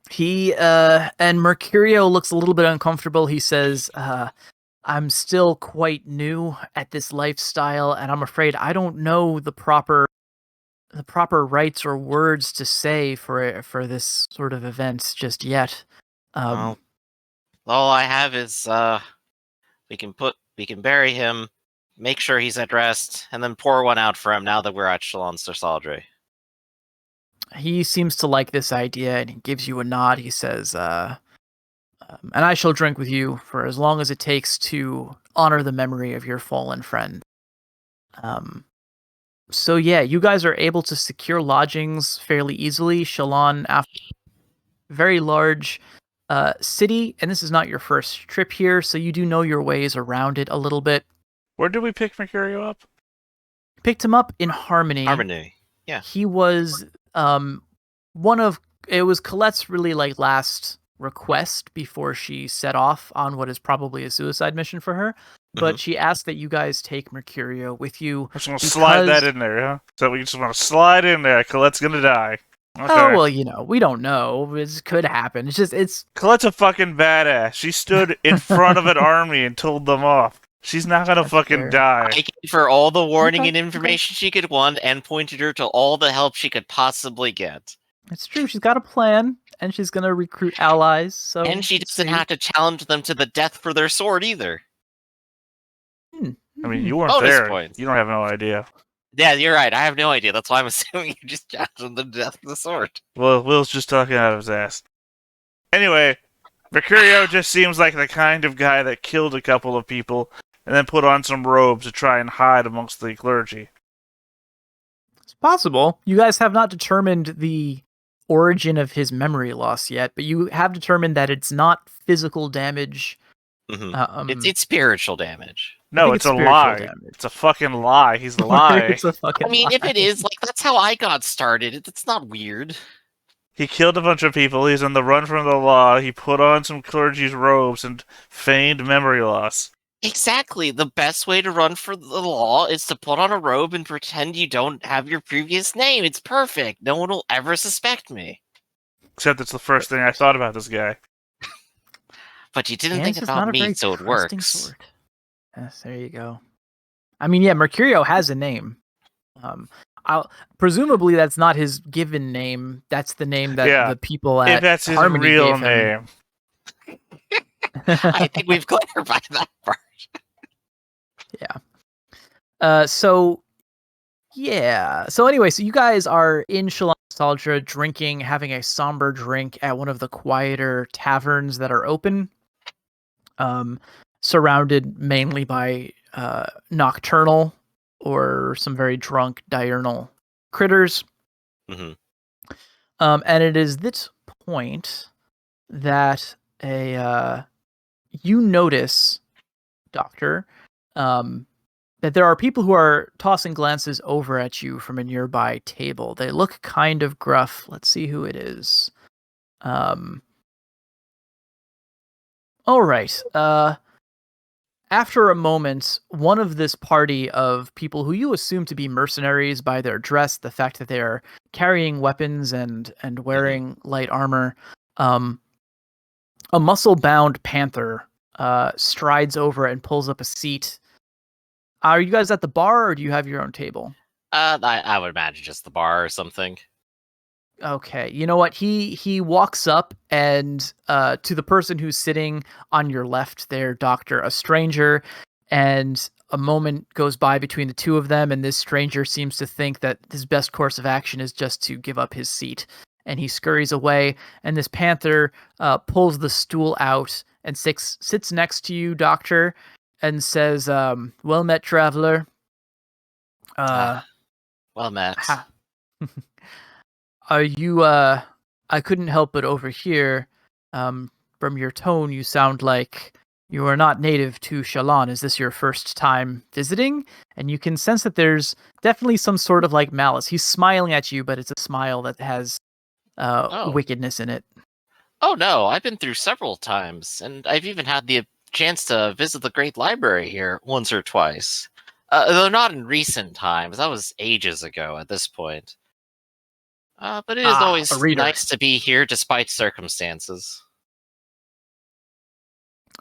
Speaker 2: He and Mercurio looks a little bit uncomfortable. He says, I'm still quite new at this lifestyle, and I'm afraid I don't know the proper rights or words to say for this sort of event just yet.
Speaker 4: Well, all I have is we can bury him, make sure he's at rest, and then pour one out for him now that we're at Chalon sur Saldre.
Speaker 2: He seems to like this idea, and he gives you a nod. He says, and I shall drink with you for as long as it takes to honor the memory of your fallen friend. So yeah, you guys are able to secure lodgings fairly easily. Chalon, after very large city, and this is not your first trip here, so you do know your ways around it a little bit.
Speaker 1: Where did we pick Mercurio up?
Speaker 2: Picked him up in Harmony.
Speaker 4: Harmony, yeah.
Speaker 2: He was it was Colette's really like last request before she set off on what is probably a suicide mission for her. But she asked that you guys take Mercurio with you.
Speaker 1: I just want to slide that in there, huh? So we just want to slide in there. Colette's gonna die. Okay.
Speaker 2: Oh, well, we don't know. It could happen. It's
Speaker 1: Colette's a fucking badass. She stood in front of an army and told them off. She's not gonna fucking die.
Speaker 4: I gave her all the warning and information she could want and pointed her to all the help she could possibly get.
Speaker 2: It's true. She's got a plan, and she's gonna recruit allies. And
Speaker 4: she doesn't have to challenge them to the death for their sword either.
Speaker 1: I mean, you weren't
Speaker 4: Bonus
Speaker 1: there.
Speaker 4: points.
Speaker 1: You don't have no idea.
Speaker 4: Yeah, you're right. I have no idea. That's why I'm assuming you just jabbed him to death with the sword.
Speaker 1: Well, Will's just talking out of his ass. Anyway, Mercurio just seems like the kind of guy that killed a couple of people and then put on some robes to try and hide amongst the clergy.
Speaker 2: It's possible. You guys have not determined the origin of his memory loss yet, but you have determined that it's not physical damage.
Speaker 4: It's spiritual damage.
Speaker 1: No,
Speaker 2: think
Speaker 1: it's
Speaker 2: it's
Speaker 1: a
Speaker 2: spiritual
Speaker 1: lie.
Speaker 2: damage.
Speaker 1: It's a fucking lie. He's lying.
Speaker 2: It's a fucking
Speaker 4: I mean, if
Speaker 2: lie.
Speaker 4: it is, like, that's how I got started. It's not weird.
Speaker 1: He killed a bunch of people. He's on the run from the law. He put on some clergy's robes and feigned memory loss.
Speaker 4: Exactly. The best way to run for the law is to put on a robe and pretend you don't have your previous name. It's perfect. No one will ever suspect me.
Speaker 1: Except it's the first thing I thought about this guy.
Speaker 4: But you didn't
Speaker 2: Hands
Speaker 4: think
Speaker 2: is
Speaker 4: about
Speaker 2: not a
Speaker 4: me,
Speaker 2: very
Speaker 4: so it
Speaker 2: trusting
Speaker 4: works.
Speaker 2: sword. Yes, there you go. I mean, yeah, Mercurio has a name. Presumably that's not his given name. That's the name that the people at
Speaker 1: If that's his
Speaker 2: Harmony
Speaker 1: real
Speaker 2: gave him.
Speaker 1: name.
Speaker 4: I think we've clarified that part.
Speaker 2: So anyway, so you guys are in Chalon Nostalgia drinking, having a somber drink at one of the quieter taverns that are open. Surrounded mainly by nocturnal or some very drunk diurnal critters.
Speaker 4: Mm-hmm.
Speaker 2: And it is this point that you notice, Doctor, that there are people who are tossing glances over at you from a nearby table. They look kind of gruff. Let's see who it is. All right. After a moment, one of this party of people who you assume to be mercenaries by their dress, the fact that they are carrying weapons and wearing light armor, a muscle-bound panther strides over and pulls up a seat. Are you guys at the bar, or do you have your own table?
Speaker 4: I would imagine just the bar or something.
Speaker 2: Okay, you know what? He walks up and to the person who's sitting on your left there, Doctor, a stranger, and a moment goes by between the two of them, and this stranger seems to think that his best course of action is just to give up his seat, and he scurries away, and this panther pulls the stool out and sits next to you, Doctor, and says, well met, traveler.
Speaker 4: Well met.
Speaker 2: Are you, I couldn't help but overhear, from your tone, you sound like you are not native to Chalon. Is this your first time visiting? And you can sense that there's definitely some sort of like malice. He's smiling at you, but it's a smile that has wickedness in it.
Speaker 4: Oh no, I've been through several times, and I've even had the chance to visit the Great Library here once or twice. Though not in recent times. That was ages ago at this point. But it is always nice to be here despite circumstances.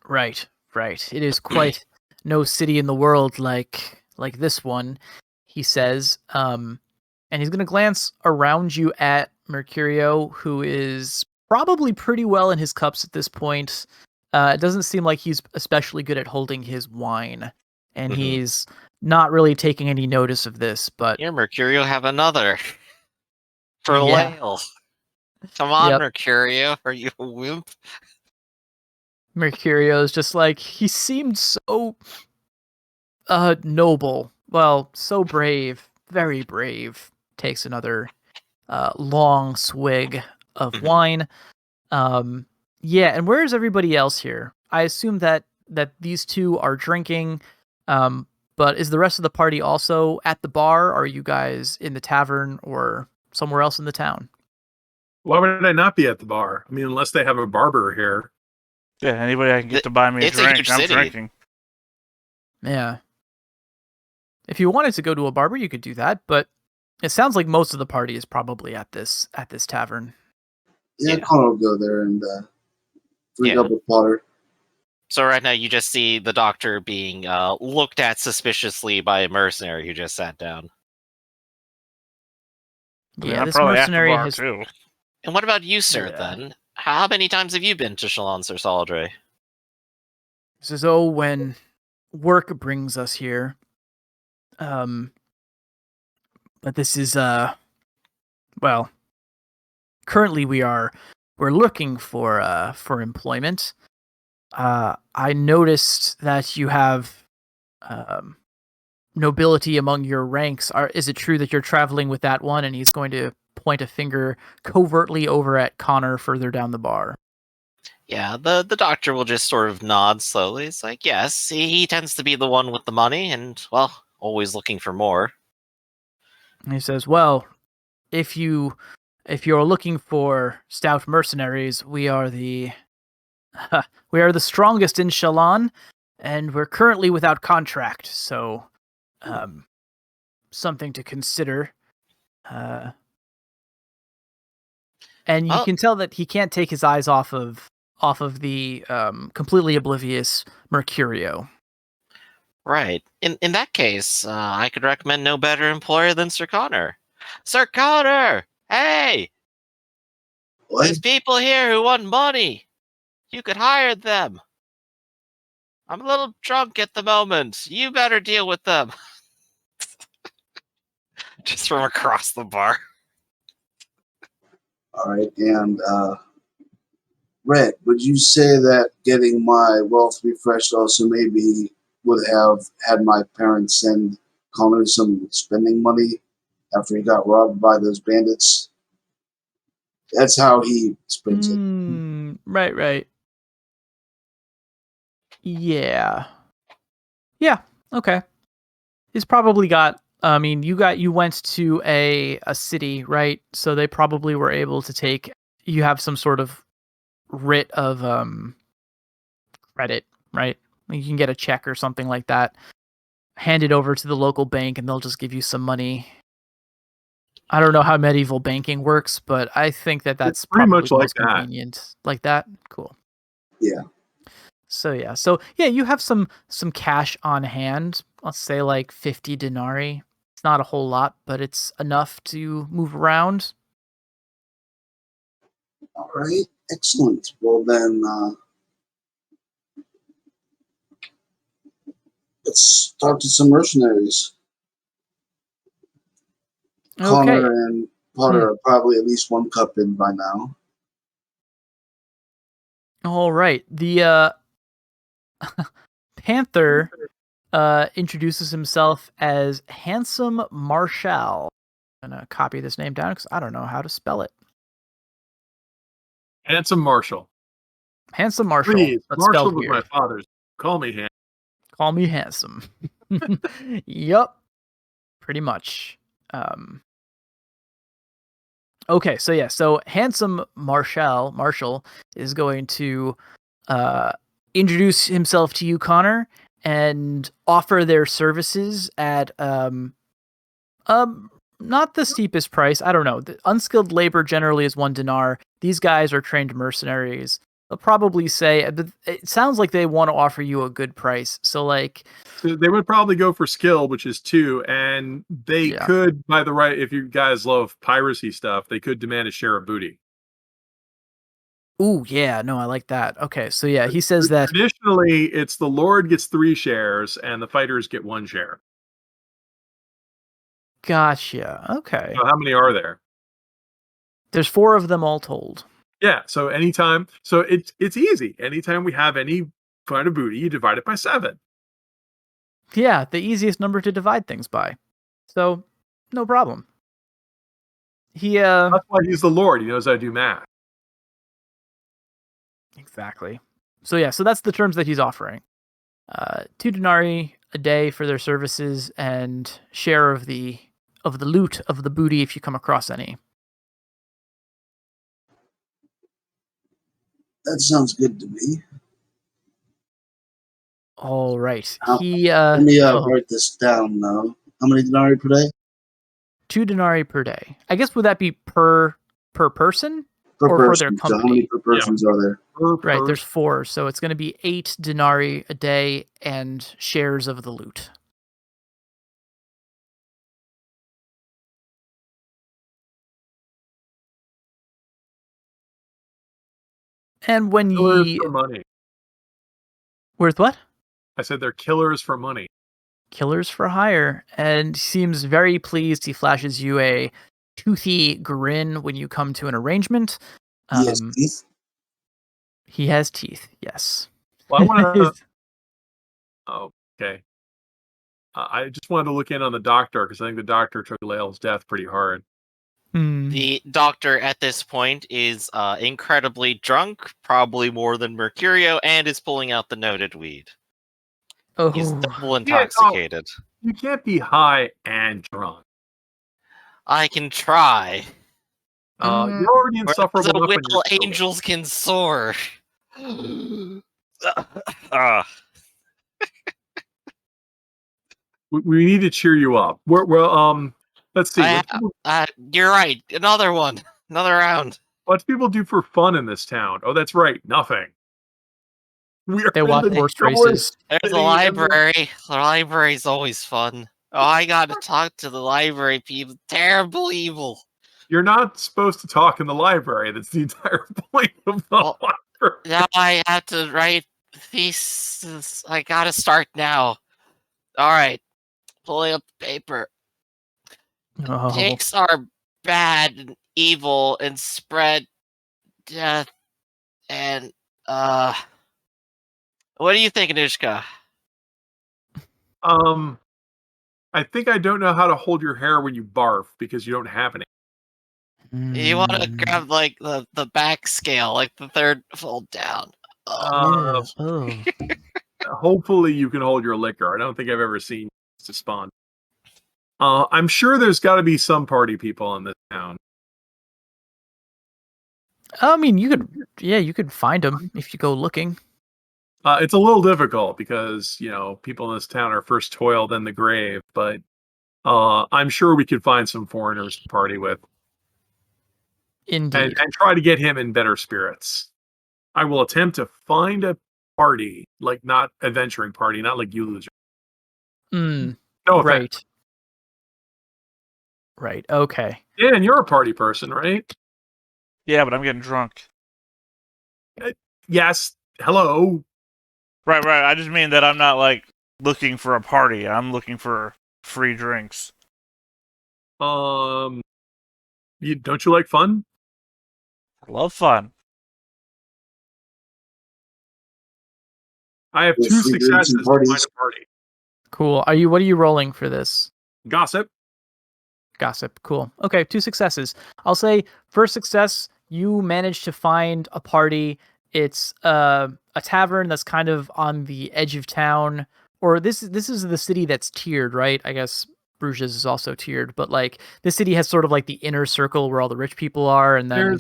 Speaker 2: Right. It is quite no city in the world like this one, he says. And he's going to glance around you at Mercurio, who is probably pretty well in his cups at this point. It doesn't seem like he's especially good at holding his wine, and he's not really taking any notice of this. But
Speaker 4: here, Mercurio, have another. For Lael. Come on, Mercurio. Are you a wimp?
Speaker 2: Mercurio is just like, he seemed so noble. Well, so brave. Very brave. Takes another long swig of wine. Yeah, and where is everybody else here? I assume that these two are drinking, but is the rest of the party also at the bar? Are you guys in the tavern or somewhere else in the town?
Speaker 3: Why would I not be at the bar? I mean, unless they have a barber here.
Speaker 1: Yeah, anybody I can get to buy me a
Speaker 4: It's a
Speaker 1: drink,
Speaker 4: huge
Speaker 1: I'm
Speaker 4: city.
Speaker 1: drinking.
Speaker 2: Yeah. If you wanted to go to a barber, you could do that, but it sounds like most of the party is probably at this tavern.
Speaker 5: Yeah, Connor will go there and drink up with Potter.
Speaker 4: So right now you just see the doctor being looked at suspiciously by a mercenary who just sat down.
Speaker 2: Yeah,
Speaker 1: I'm
Speaker 2: this
Speaker 1: probably
Speaker 2: mercenary
Speaker 1: at the bar
Speaker 2: has...
Speaker 1: too.
Speaker 4: And what about you, sir, then? How many times have you been to Chalon, Sir Saladre?
Speaker 2: He says, oh, when work brings us here. But this is well, currently we're looking for employment. I noticed that you have nobility among your ranks. Is it true that you're traveling with that one? And he's going to point a finger covertly over at Connor further down the bar.
Speaker 4: Yeah, the doctor will just sort of nod slowly. It's like, yes, he tends to be the one with the money, and well, always looking for more.
Speaker 2: And he says, "Well, if you're looking for stout mercenaries, we are the strongest in Chalon, and we're currently without contract, so something to consider." And you can tell that he can't take his eyes off of the completely oblivious Mercurio.
Speaker 4: Right. In that case, I could recommend no better employer than Sir Connor. Sir Connor! Hey!
Speaker 5: What?
Speaker 4: There's people here who want money. You could hire them. I'm a little drunk at the moment. You better deal with them. Just from across the bar.
Speaker 5: All right. And Red, would you say that getting my wealth refreshed also maybe would have had my parents send Connor some spending money after he got robbed by those bandits? That's how he spends it.
Speaker 2: Right. Yeah. Okay. He's probably got. I mean, you went to a city, right? So they probably were able to take. You have some sort of writ of credit, right? You can get a check or something like that, hand it over to the local bank, and they'll just give you some money. I don't know how medieval banking works, but I think that's
Speaker 3: It's
Speaker 2: probably
Speaker 3: pretty much like
Speaker 2: most
Speaker 3: that.
Speaker 2: convenient. Like that? Cool.
Speaker 5: Yeah.
Speaker 2: So you have some cash on hand. Let's say like 50 denarii. It's not a whole lot, but it's enough to move around.
Speaker 5: All right. Excellent. Well, then let's talk to some mercenaries.
Speaker 2: Okay.
Speaker 5: Connor and Potter are probably at least one cup in by now.
Speaker 2: All right. The Panther introduces himself as Handsome Marshall. I'm gonna copy this name down because I don't know how to spell it.
Speaker 3: Handsome Marshall.
Speaker 2: Handsome Marshall.
Speaker 3: Please,
Speaker 2: but
Speaker 3: Marshall
Speaker 2: spelled
Speaker 3: was
Speaker 2: weird.
Speaker 3: my father's. Call me handsome.
Speaker 2: Call me handsome. Yup. Pretty much. Okay, so Handsome Marshall is going to introduce himself to you, Connor, and offer their services at not the steepest price. I don't know. The unskilled labor generally is 1 dinar. These guys are trained mercenaries. They'll probably say, it sounds like they want to offer you a good price. So like,
Speaker 3: So they would probably go for skill, which is 2, and they could, by the right, if you guys love piracy stuff, they could demand a share of booty.
Speaker 2: ooh, yeah, no, I like that. Okay, so yeah, he says that
Speaker 3: Traditionally, it's the Lord gets 3 shares and the fighters get 1 share.
Speaker 2: Gotcha. Okay.
Speaker 3: So how many are there?
Speaker 2: There's 4 of them all told.
Speaker 3: Yeah, so anytime, so it's easy. Anytime we have any kind of booty, you divide it by 7.
Speaker 2: Yeah, the easiest number to divide things by. So, no problem.
Speaker 3: That's why he's the Lord. He knows how to do math.
Speaker 2: Exactly. So that's the terms that he's offering. 2 denarii a day for their services and share of the loot of the booty if you come across any.
Speaker 5: That sounds good to me.
Speaker 2: All right.
Speaker 5: Let me write this down now. How many denarii per day?
Speaker 2: 2 denarii per day. I guess would that be per person?
Speaker 5: Per
Speaker 2: or
Speaker 5: person.
Speaker 2: for their
Speaker 5: So how
Speaker 2: company?
Speaker 5: many per persons are there?
Speaker 2: Right, there's 4, so it's going to be 8 denarii a day and shares of the loot. And when
Speaker 3: Where's
Speaker 2: ye
Speaker 3: the money?
Speaker 2: worth what?
Speaker 3: I said they're killers for money.
Speaker 2: Killers for hire, and seems very pleased. He flashes you a toothy grin when you come to an arrangement.
Speaker 5: He has teeth.
Speaker 2: He has teeth, yes.
Speaker 3: Well, I want to. Oh, okay. I just wanted to look in on the doctor because I think the doctor took Lael's death pretty hard.
Speaker 4: The doctor at this point is incredibly drunk, probably more than Mercurio, and is pulling out the noted weed. He's
Speaker 2: Oh,
Speaker 4: double intoxicated.
Speaker 3: You can't be high and drunk.
Speaker 4: I can try.
Speaker 3: You're already
Speaker 4: Where
Speaker 3: insufferable
Speaker 4: the
Speaker 3: enough when
Speaker 4: will
Speaker 3: you're sober.
Speaker 4: angels can soar.
Speaker 3: We need to cheer you up. Let's see.
Speaker 4: You're right. Another one. Another round.
Speaker 3: What do people do for fun in this town? Oh, that's right. Nothing.
Speaker 2: they watch horse races.
Speaker 4: There's a library. The library's always fun. Oh, I gotta talk to the library people. Terrible evil.
Speaker 3: You're not supposed to talk in the library. That's the entire point of the library.
Speaker 4: Now I have to write thesis. I gotta start now. Alright. Pulling up the paper.
Speaker 2: Oh.
Speaker 4: Pigs are bad and evil and spread death and what do you think, Anushka?
Speaker 3: I think I don't know how to hold your hair when you barf because you don't have any.
Speaker 4: You want to grab like the back scale, like the third fold down.
Speaker 3: Hopefully you can hold your liquor. I don't think I've ever seen to spawn. I'm sure there's got to be some party people in this town.
Speaker 2: I mean, you could find them if you go looking.
Speaker 3: It's a little difficult because, people in this town are first toil, then the grave. But I'm sure we could find some foreigners to party with.
Speaker 2: Indeed.
Speaker 3: And try to get him in better spirits. I will attempt to find a party, like not adventuring party, not like you loser. No offense.
Speaker 2: Right. Okay.
Speaker 3: Dan, you're a party person, right?
Speaker 1: Yeah, but I'm getting drunk.
Speaker 3: Yes. Hello.
Speaker 1: Right. I just mean that I'm not like looking for a party. I'm looking for free drinks.
Speaker 3: Don't you like fun?
Speaker 1: I love fun.
Speaker 3: I have 2 successes to find a party.
Speaker 2: Cool. What are you rolling for this?
Speaker 3: Gossip.
Speaker 2: Cool. Okay, 2 successes. I'll say first success, you managed to find a party. It's a tavern that's kind of on the edge of town, or this is the city that's tiered, right? I guess Bruges is also tiered, but like the city has sort of like the inner circle where all the rich people are, and then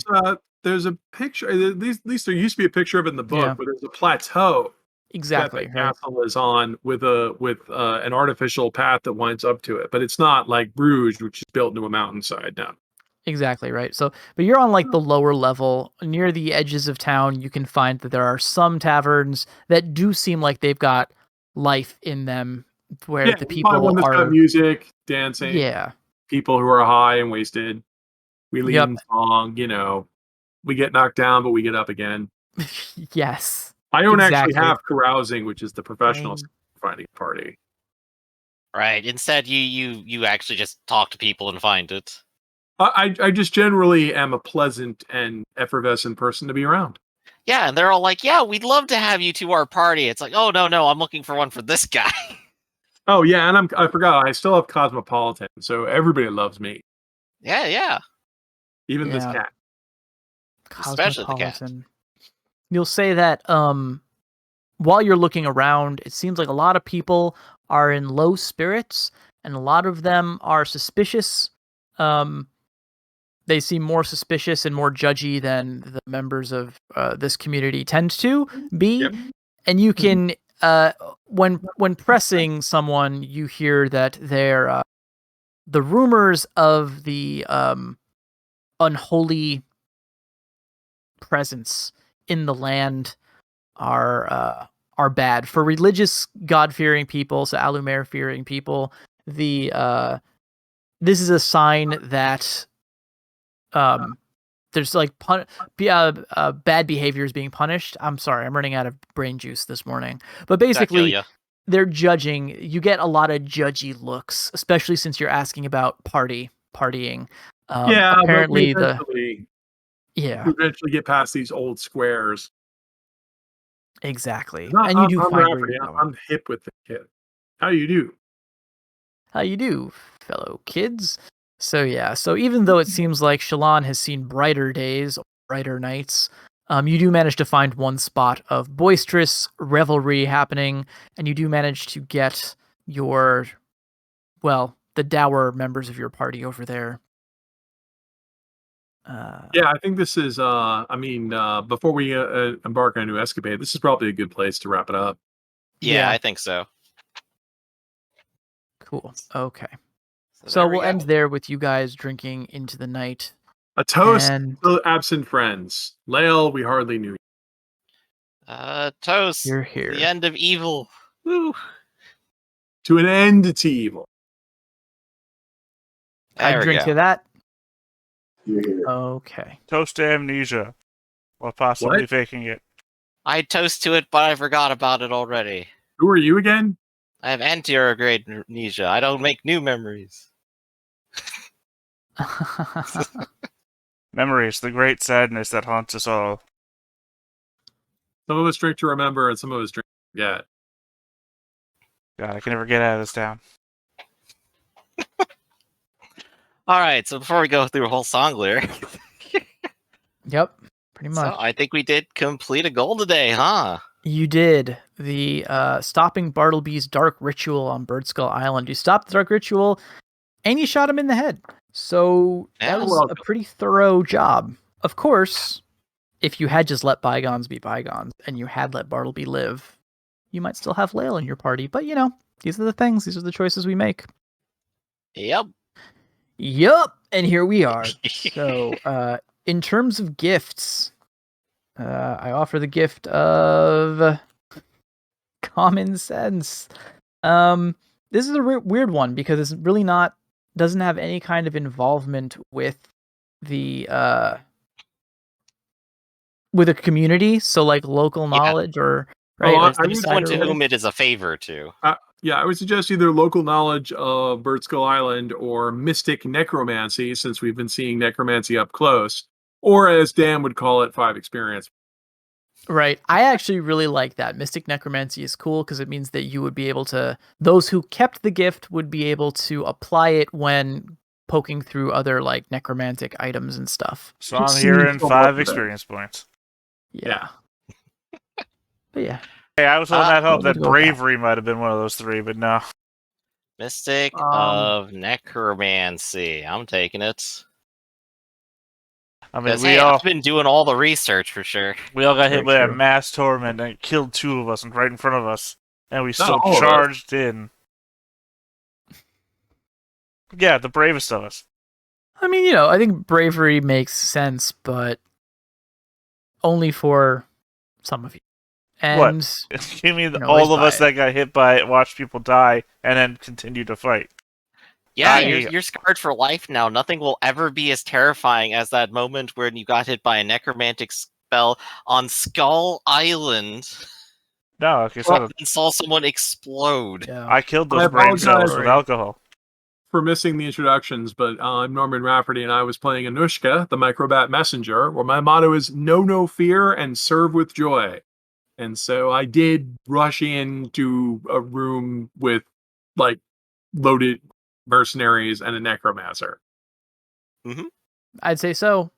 Speaker 3: there's a picture. At least there used to be a picture of it in the book, but there's a plateau.
Speaker 2: Exactly.
Speaker 3: That the castle is on with an artificial path that winds up to it, but it's not like Bruges, which is built into a mountainside now.
Speaker 2: Exactly, right. So, but you're on like the lower level, near the edges of town. You can find that there are some taverns that do seem like they've got life in them, where the people
Speaker 3: one that's got music, dancing, people who are high and wasted. We lead in song, we get knocked down, but we get up again.
Speaker 2: Yes.
Speaker 3: I don't actually have carousing, which is the professional finding a party.
Speaker 4: Right. Instead, you actually just talk to people and find it.
Speaker 3: I just generally am a pleasant and effervescent person to be around.
Speaker 4: Yeah, and they're all like, "Yeah, we'd love to have you to our party." It's like, "Oh no, I'm looking for one for this guy."
Speaker 3: Oh yeah, and I forgot. I still have Cosmopolitan, so everybody loves me.
Speaker 4: Yeah.
Speaker 3: Even this cat.
Speaker 4: Especially the cat.
Speaker 2: You'll say that while you're looking around, it seems like a lot of people are in low spirits, and a lot of them are suspicious. They seem more suspicious and more judgy than the members of this community tend to be. Yep. And you can, when pressing someone, you hear that they're the rumors of the unholy presence in the land are bad for religious, God-fearing people. So Alumer-fearing people, this is a sign that there's like bad behavior is being punished. I'm sorry, I'm running out of brain juice this morning. But basically, they're judging. You get a lot of judgy looks, especially since you're asking about partying. Apparently
Speaker 3: but we eventually get past these old squares.
Speaker 2: Exactly.
Speaker 3: No,
Speaker 2: And you do
Speaker 3: I'm
Speaker 2: find where
Speaker 3: Rafferty.
Speaker 2: you're going.
Speaker 3: I'm hip with the kid. How you do?
Speaker 2: How you do, fellow kids? So even though it seems like Chalon has seen brighter days, brighter nights, you do manage to find one spot of boisterous revelry happening, and you do manage to get the dour members of your party over there.
Speaker 3: Yeah, I think this is. Before we embark on a new escapade, this is probably a good place to wrap it up.
Speaker 4: Yeah, I think so.
Speaker 2: Cool. Okay.
Speaker 4: So
Speaker 2: So
Speaker 4: there we
Speaker 2: we'll
Speaker 4: go.
Speaker 2: end there with you guys drinking into the night.
Speaker 3: A toast
Speaker 2: And
Speaker 3: to absent friends. Lael, we hardly knew you.
Speaker 4: Toast.
Speaker 2: you're here.
Speaker 4: The end of evil. Woo.
Speaker 3: To an end to evil.
Speaker 2: I
Speaker 4: There we
Speaker 2: drink
Speaker 4: go.
Speaker 2: to that.
Speaker 5: You're here.
Speaker 2: Okay.
Speaker 1: Toast to amnesia, while possibly
Speaker 3: What?
Speaker 1: faking it.
Speaker 4: I toast to it, but I forgot about it already.
Speaker 3: Who are you again?
Speaker 4: I have anti-grade amnesia. I don't make new memories.
Speaker 1: Memories, the great sadness that haunts us all.
Speaker 3: Some of us drink to remember, and some of us drink to forget.
Speaker 1: God, I can never get out of this town.
Speaker 4: All right, so before we go through a whole song lyric,
Speaker 2: Yep. Pretty much.
Speaker 4: so I think we did complete a goal today, huh?
Speaker 2: You did the stopping Bartleby's dark ritual on Birdskull Island. You stopped the dark ritual, and you shot him in the head. So that
Speaker 4: Yeah.
Speaker 2: was a pretty thorough job. Of course, if you had just let bygones be bygones, and you had let Bartleby live, you might still have Lael in your party. But these are the things. These are the choices we make.
Speaker 4: Yep.
Speaker 2: Yup. And here we are. So, in terms of gifts, I offer the gift of common sense. This is a weird one because it's really doesn't have any kind of involvement with the with a community. So like local knowledge or right.
Speaker 3: Oh,
Speaker 2: or
Speaker 3: I would
Speaker 2: insider
Speaker 4: Someone to
Speaker 2: or whatever.
Speaker 4: whom it is a favor to.
Speaker 3: Yeah, I would suggest either local knowledge of Birdskull Island or mystic necromancy, since we've been seeing necromancy up close, or as Dan would call it, 5 experience.
Speaker 2: Right. I actually really like that. Mystic necromancy is cool because it means that you would be able to, those who kept the gift would be able to apply it when poking through other like necromantic items and stuff.
Speaker 1: So I'm
Speaker 3: Just
Speaker 1: hearing
Speaker 3: seems so
Speaker 1: 5
Speaker 3: much better.
Speaker 1: experience points.
Speaker 2: Yeah. But yeah.
Speaker 1: Hey, I was holding out hope
Speaker 2: we'll
Speaker 1: that
Speaker 2: go with that.
Speaker 1: bravery might have been one of those 3, but no.
Speaker 4: Mystic
Speaker 3: Um,
Speaker 4: of necromancy. I'm taking it.
Speaker 1: I mean,
Speaker 4: Because
Speaker 1: we
Speaker 4: hey,
Speaker 1: all
Speaker 4: I've been doing all the research for sure.
Speaker 1: got hit
Speaker 3: Very
Speaker 1: by a
Speaker 3: true.
Speaker 1: mass torment and it killed 2 of us right in front of us, and we
Speaker 3: Not
Speaker 1: still
Speaker 3: all of us.
Speaker 1: charged in. Yeah, the bravest of us.
Speaker 2: I mean, I think bravery makes sense, but only for some of you. And
Speaker 1: Give me
Speaker 2: No,
Speaker 1: all
Speaker 2: always
Speaker 1: of us
Speaker 2: buy
Speaker 1: that got hit by it, watched people die, and then continue to fight.
Speaker 4: Yeah,
Speaker 1: I-
Speaker 4: you're scarred for life now. Nothing will ever be as terrifying as that moment when you got hit by a necromantic spell on Skull Island
Speaker 1: No, like I said,
Speaker 4: and saw someone explode.
Speaker 2: yeah.
Speaker 1: I killed
Speaker 3: I
Speaker 1: those brain cells
Speaker 3: apologize.
Speaker 1: with alcohol.
Speaker 3: For missing the introductions, but I'm Norman Rafferty, and I was playing Anushka, the Microbat Messenger, where my motto is know no fear and serve with joy. And so I did rush into a room with like loaded mercenaries and a necromancer.
Speaker 2: I'd say so.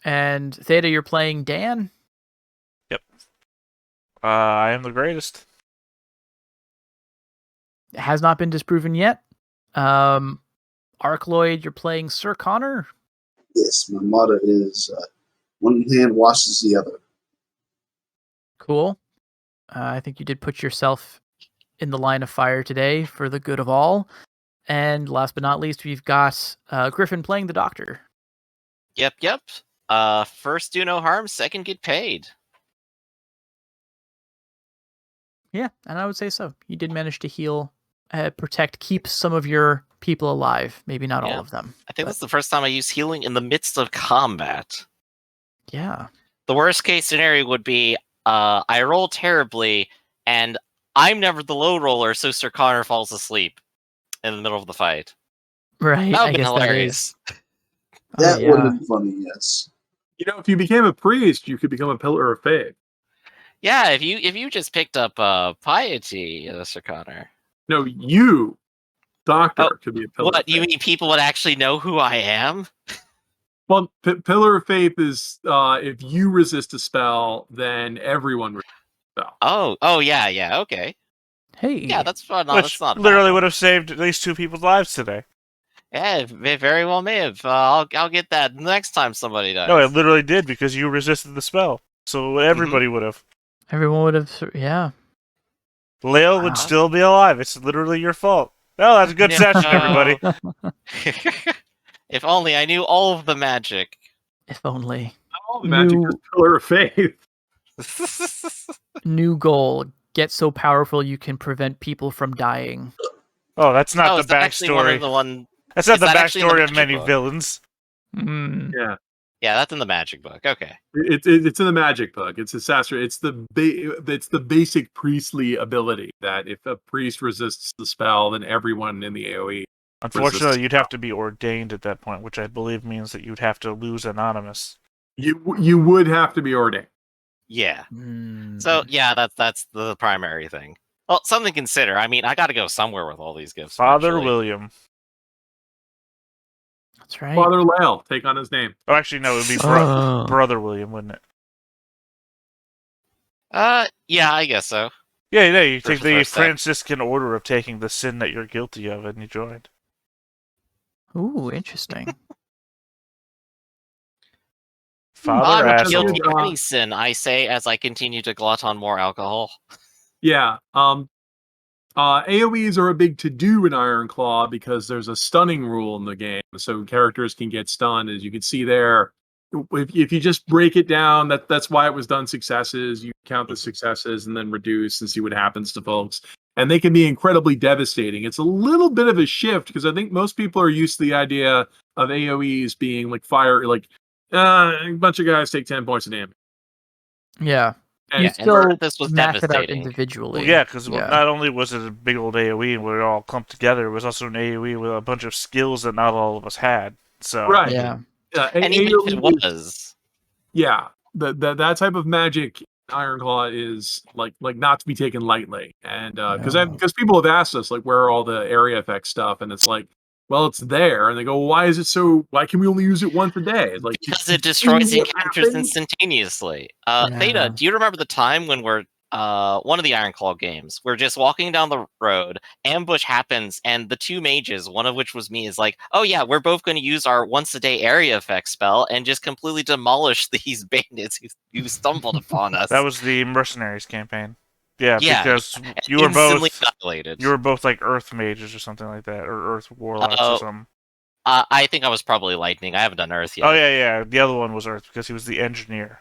Speaker 2: And Theta, you're playing Dan?
Speaker 1: I am the greatest.
Speaker 2: It has not been disproven yet. Arcloid, you're playing Sir Connor?
Speaker 5: Yes, my motto is one hand washes the other.
Speaker 2: Cool. I think you did put yourself in the line of fire today for the good of all. And last but not least, we've got Griffin playing the Doctor.
Speaker 4: Yep. First do no harm, second get paid.
Speaker 2: Yeah, and I would say so. You did manage to heal, protect, keep some of your people alive. Maybe not
Speaker 4: Yeah.
Speaker 2: all of them.
Speaker 4: I think
Speaker 2: but
Speaker 4: that's the first time I used healing in the midst of combat.
Speaker 2: yeah.
Speaker 4: The worst case scenario would be I roll terribly and I'm never the low roller, so Sir Connor falls asleep in the middle of the fight.
Speaker 2: Right.
Speaker 4: That
Speaker 2: I
Speaker 4: would have been
Speaker 2: guess
Speaker 4: hilarious.
Speaker 5: That
Speaker 2: Oh,
Speaker 5: would
Speaker 2: yeah.
Speaker 5: have been funny, yes.
Speaker 3: If you became a priest, you could become a pillar of faith.
Speaker 4: Yeah, if you just picked up piety, Sir Connor.
Speaker 3: No, you, doctor,
Speaker 4: Oh,
Speaker 3: could be a pillar of
Speaker 4: What,
Speaker 3: faith.
Speaker 4: you mean people would actually know who I am?
Speaker 3: Well, pillar of faith is if you resist a spell, then everyone resists a spell.
Speaker 4: Oh, yeah, okay.
Speaker 2: Hey.
Speaker 4: Yeah, that's fun. No,
Speaker 1: Which
Speaker 4: that's not
Speaker 1: literally
Speaker 4: bad.
Speaker 1: would have saved at least 2 people's lives today.
Speaker 4: Yeah, it very well may have. I'll get that next time somebody dies.
Speaker 1: No, it literally did because you resisted the spell. So everybody would have.
Speaker 2: Everyone would have. Yeah.
Speaker 1: Lale
Speaker 2: Wow.
Speaker 1: would still be alive. It's literally your fault. Oh, that's a good
Speaker 4: No.
Speaker 1: session, everybody.
Speaker 4: If only I knew all of the magic.
Speaker 2: If only.
Speaker 3: All the magic is pillar of faith.
Speaker 2: New goal. Get so powerful you can prevent people from dying.
Speaker 1: Oh, that's not
Speaker 4: is
Speaker 1: the
Speaker 4: that actually one
Speaker 1: backstory.
Speaker 4: of the one?
Speaker 1: That's not
Speaker 4: is
Speaker 1: the
Speaker 4: that actually in the
Speaker 1: backstory of
Speaker 4: magic
Speaker 1: many
Speaker 4: book?
Speaker 1: villains.
Speaker 2: Mm.
Speaker 3: Yeah,
Speaker 4: Yeah, that's in the magic book. Okay.
Speaker 3: it's in the magic book. It's it's the basic priestly ability that if a priest resists the spell, then everyone in the AOE.
Speaker 1: Unfortunately, you'd have to be ordained at that point, which I believe means that you'd have to lose Anonymous.
Speaker 3: You would have to be ordained.
Speaker 4: Yeah.
Speaker 2: Mm.
Speaker 4: So yeah, that's the primary thing. Well, something to consider. I mean, I got to go somewhere with all these gifts.
Speaker 1: Father
Speaker 4: eventually.
Speaker 1: William.
Speaker 2: That's right.
Speaker 3: Father Lale, take on his name.
Speaker 1: Oh, actually, no, it would be
Speaker 2: Oh.
Speaker 1: Brother William, wouldn't it?
Speaker 4: Yeah, I guess so.
Speaker 1: Yeah, you
Speaker 4: First
Speaker 1: take the
Speaker 4: step.
Speaker 1: Franciscan order of taking the sin that you're guilty of, and you joined.
Speaker 2: Ooh, interesting.
Speaker 1: Father
Speaker 4: I'm not
Speaker 1: asshole.
Speaker 4: guilty of any sin, I say as I continue to glut on more alcohol.
Speaker 3: Yeah. AoEs are a big to-do in Ironclaw because there's a stunning rule in the game, so characters can get stunned. As you can see there, if you just break it down, that's why it was done successes. You count the successes and then reduce and see what happens to folks. And they can be incredibly devastating. It's a little bit of a shift because I think most people are used to the idea of AoEs being like fire, like a bunch of guys take 10 points of damage.
Speaker 2: Yeah.
Speaker 3: And
Speaker 2: You
Speaker 4: Yeah, and
Speaker 2: still
Speaker 4: this was
Speaker 2: math it out
Speaker 4: devastating.
Speaker 2: individually.
Speaker 1: Well, yeah, because not only was it a big old AoE and we were all clumped together, it was also an AoE with a bunch of skills that not all of us had. So
Speaker 3: right.
Speaker 2: Yeah.
Speaker 4: And even if it was,
Speaker 3: yeah, that type of magic Ironclaw is like not to be taken lightly, and because people have asked us like where are all the area effect stuff, and it's like, well, it's there, and they go, why can we only use it once a day? It's like
Speaker 4: because it destroys
Speaker 3: what
Speaker 4: encounters
Speaker 3: happens?
Speaker 4: instantaneously.
Speaker 2: Yeah.
Speaker 4: Theta, do you remember the time when we're one of the Ironclaw games? We're just walking down the road, ambush happens, and the two mages, one of which was me, is like, "Oh yeah, we're both going to use our once a day area effect spell and just completely demolish these bandits who stumbled upon us."
Speaker 1: that was the mercenaries campaign. Yeah,
Speaker 4: Yeah,
Speaker 1: because you were
Speaker 4: instantly
Speaker 1: both
Speaker 4: annihilated.
Speaker 1: like earth mages or something like that, or earth warlocks or something.
Speaker 4: I think I was probably lightning. I haven't done Earth yet.
Speaker 1: Oh yeah. The other one was earth because he was the engineer.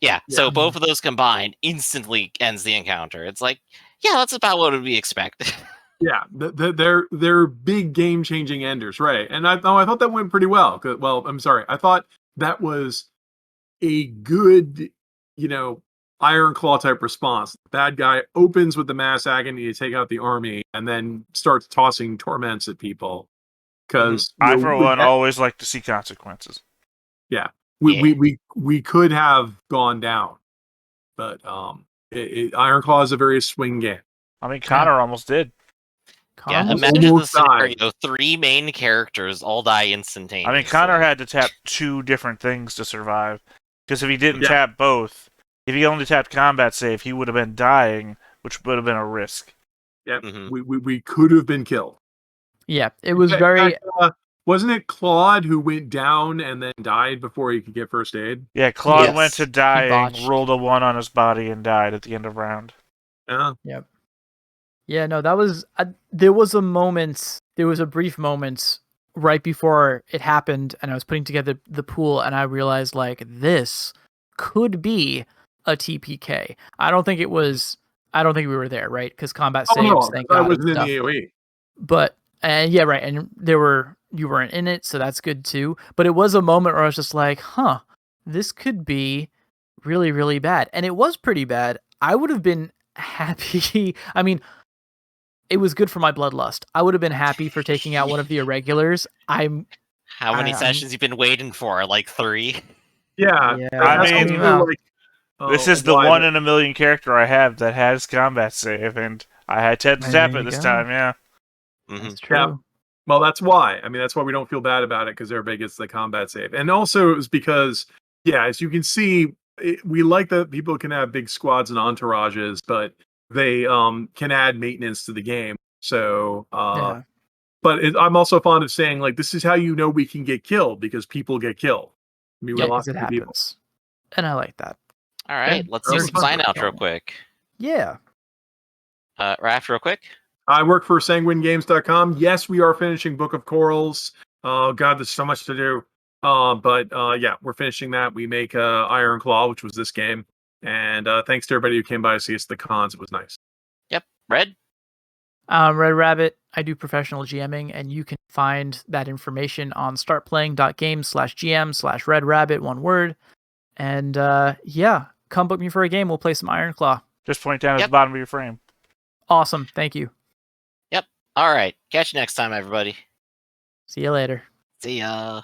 Speaker 4: Yeah, so both of those combined instantly ends the encounter. It's like, yeah, that's about what would be expected.
Speaker 3: Yeah, they're big game changing enders, right? And I thought that went pretty well. Well, I'm sorry, I thought that was a good, Ironclaw type response. The bad guy opens with the mass agony to take out the army, and then starts tossing torments at people. Because
Speaker 1: I, for one, always like to see consequences.
Speaker 3: we could have gone down, but Ironclaw is a very swing game.
Speaker 1: I mean, Connor almost did.
Speaker 4: Yeah,
Speaker 2: Almost
Speaker 4: imagine the
Speaker 3: almost
Speaker 4: scenario: 3 main characters all die instantaneously.
Speaker 1: I mean, Connor had to tap 2 different things to survive. Because if he didn't tap both, if he only tapped combat save, he would have been dying, which would have been a risk.
Speaker 3: Yeah,
Speaker 4: Mhm.
Speaker 3: we could have been killed.
Speaker 2: Yeah, it was
Speaker 3: In
Speaker 2: very.
Speaker 3: fact, wasn't it Claude who went down and then died before he could get first aid?
Speaker 1: Yeah, Claude
Speaker 2: Yes,
Speaker 1: went to
Speaker 2: he
Speaker 1: dying,
Speaker 2: botched.
Speaker 1: rolled a 1 on his body, and died at the end of round.
Speaker 3: Yeah.
Speaker 2: Yeah, no, that was. There was a brief moment right before it happened, and I was putting together the pool, and I realized, like, this could be a TPK. I don't think we were there, right? Because combat saves, thank
Speaker 3: I
Speaker 2: God.
Speaker 3: wasn't in
Speaker 2: stuff.
Speaker 3: the AoE.
Speaker 2: But yeah, right, and you weren't in it, so that's good too. But it was a moment where I was just like, this could be really, really bad. And it was pretty bad. I would have been happy. I mean, it was good for my bloodlust. I would have been happy for taking out one of the irregulars.
Speaker 4: How many
Speaker 2: I'm-
Speaker 4: sessions you been waiting for? Like 3?
Speaker 3: Yeah,
Speaker 2: Yeah,
Speaker 3: that's
Speaker 1: I mean,
Speaker 3: also, like,
Speaker 1: This is the
Speaker 3: why
Speaker 1: 1 in a million character I have that has combat save, and I had to
Speaker 2: There
Speaker 1: tap
Speaker 2: you
Speaker 1: it this
Speaker 2: go.
Speaker 1: time, yeah.
Speaker 4: Mhm.
Speaker 2: That's true.
Speaker 3: Yeah. Well, that's why. I mean, that's why we don't feel bad about it, because everybody gets the combat save. And also, it was because, yeah, as you can see, we like that people can have big squads and entourages, but they can add maintenance to the game. So,
Speaker 2: Yeah.
Speaker 3: but I'm also fond of saying, like, this is how you know we can get killed, because people get killed. I mean, we
Speaker 2: Yeah,
Speaker 3: lost
Speaker 2: because it
Speaker 3: two people.
Speaker 2: happens. And I like that.
Speaker 4: All right,
Speaker 2: Okay.
Speaker 4: let's do
Speaker 3: Very
Speaker 4: some
Speaker 3: fun.
Speaker 4: sign outs real quick.
Speaker 2: Yeah.
Speaker 4: Raph, real quick.
Speaker 3: I work for sanguinegames.com. Yes, we are finishing Book of Corals. Oh God, there's so much to do. But yeah, we're finishing that. We make Ironclaw, which was this game. And thanks to everybody who came by to see us at the cons. It was nice.
Speaker 4: Yep. Red.
Speaker 2: Red Rabbit, I do professional GMing, and you can find that information on startplaying.games/GM/Red Rabbit, one word. And yeah, come book me for a game. We'll play some Ironclaw.
Speaker 1: Just point down at
Speaker 4: Yep.
Speaker 1: the bottom of your frame.
Speaker 2: Awesome. Thank you.
Speaker 4: All right. Catch you next time, everybody.
Speaker 2: See you later.
Speaker 4: See ya.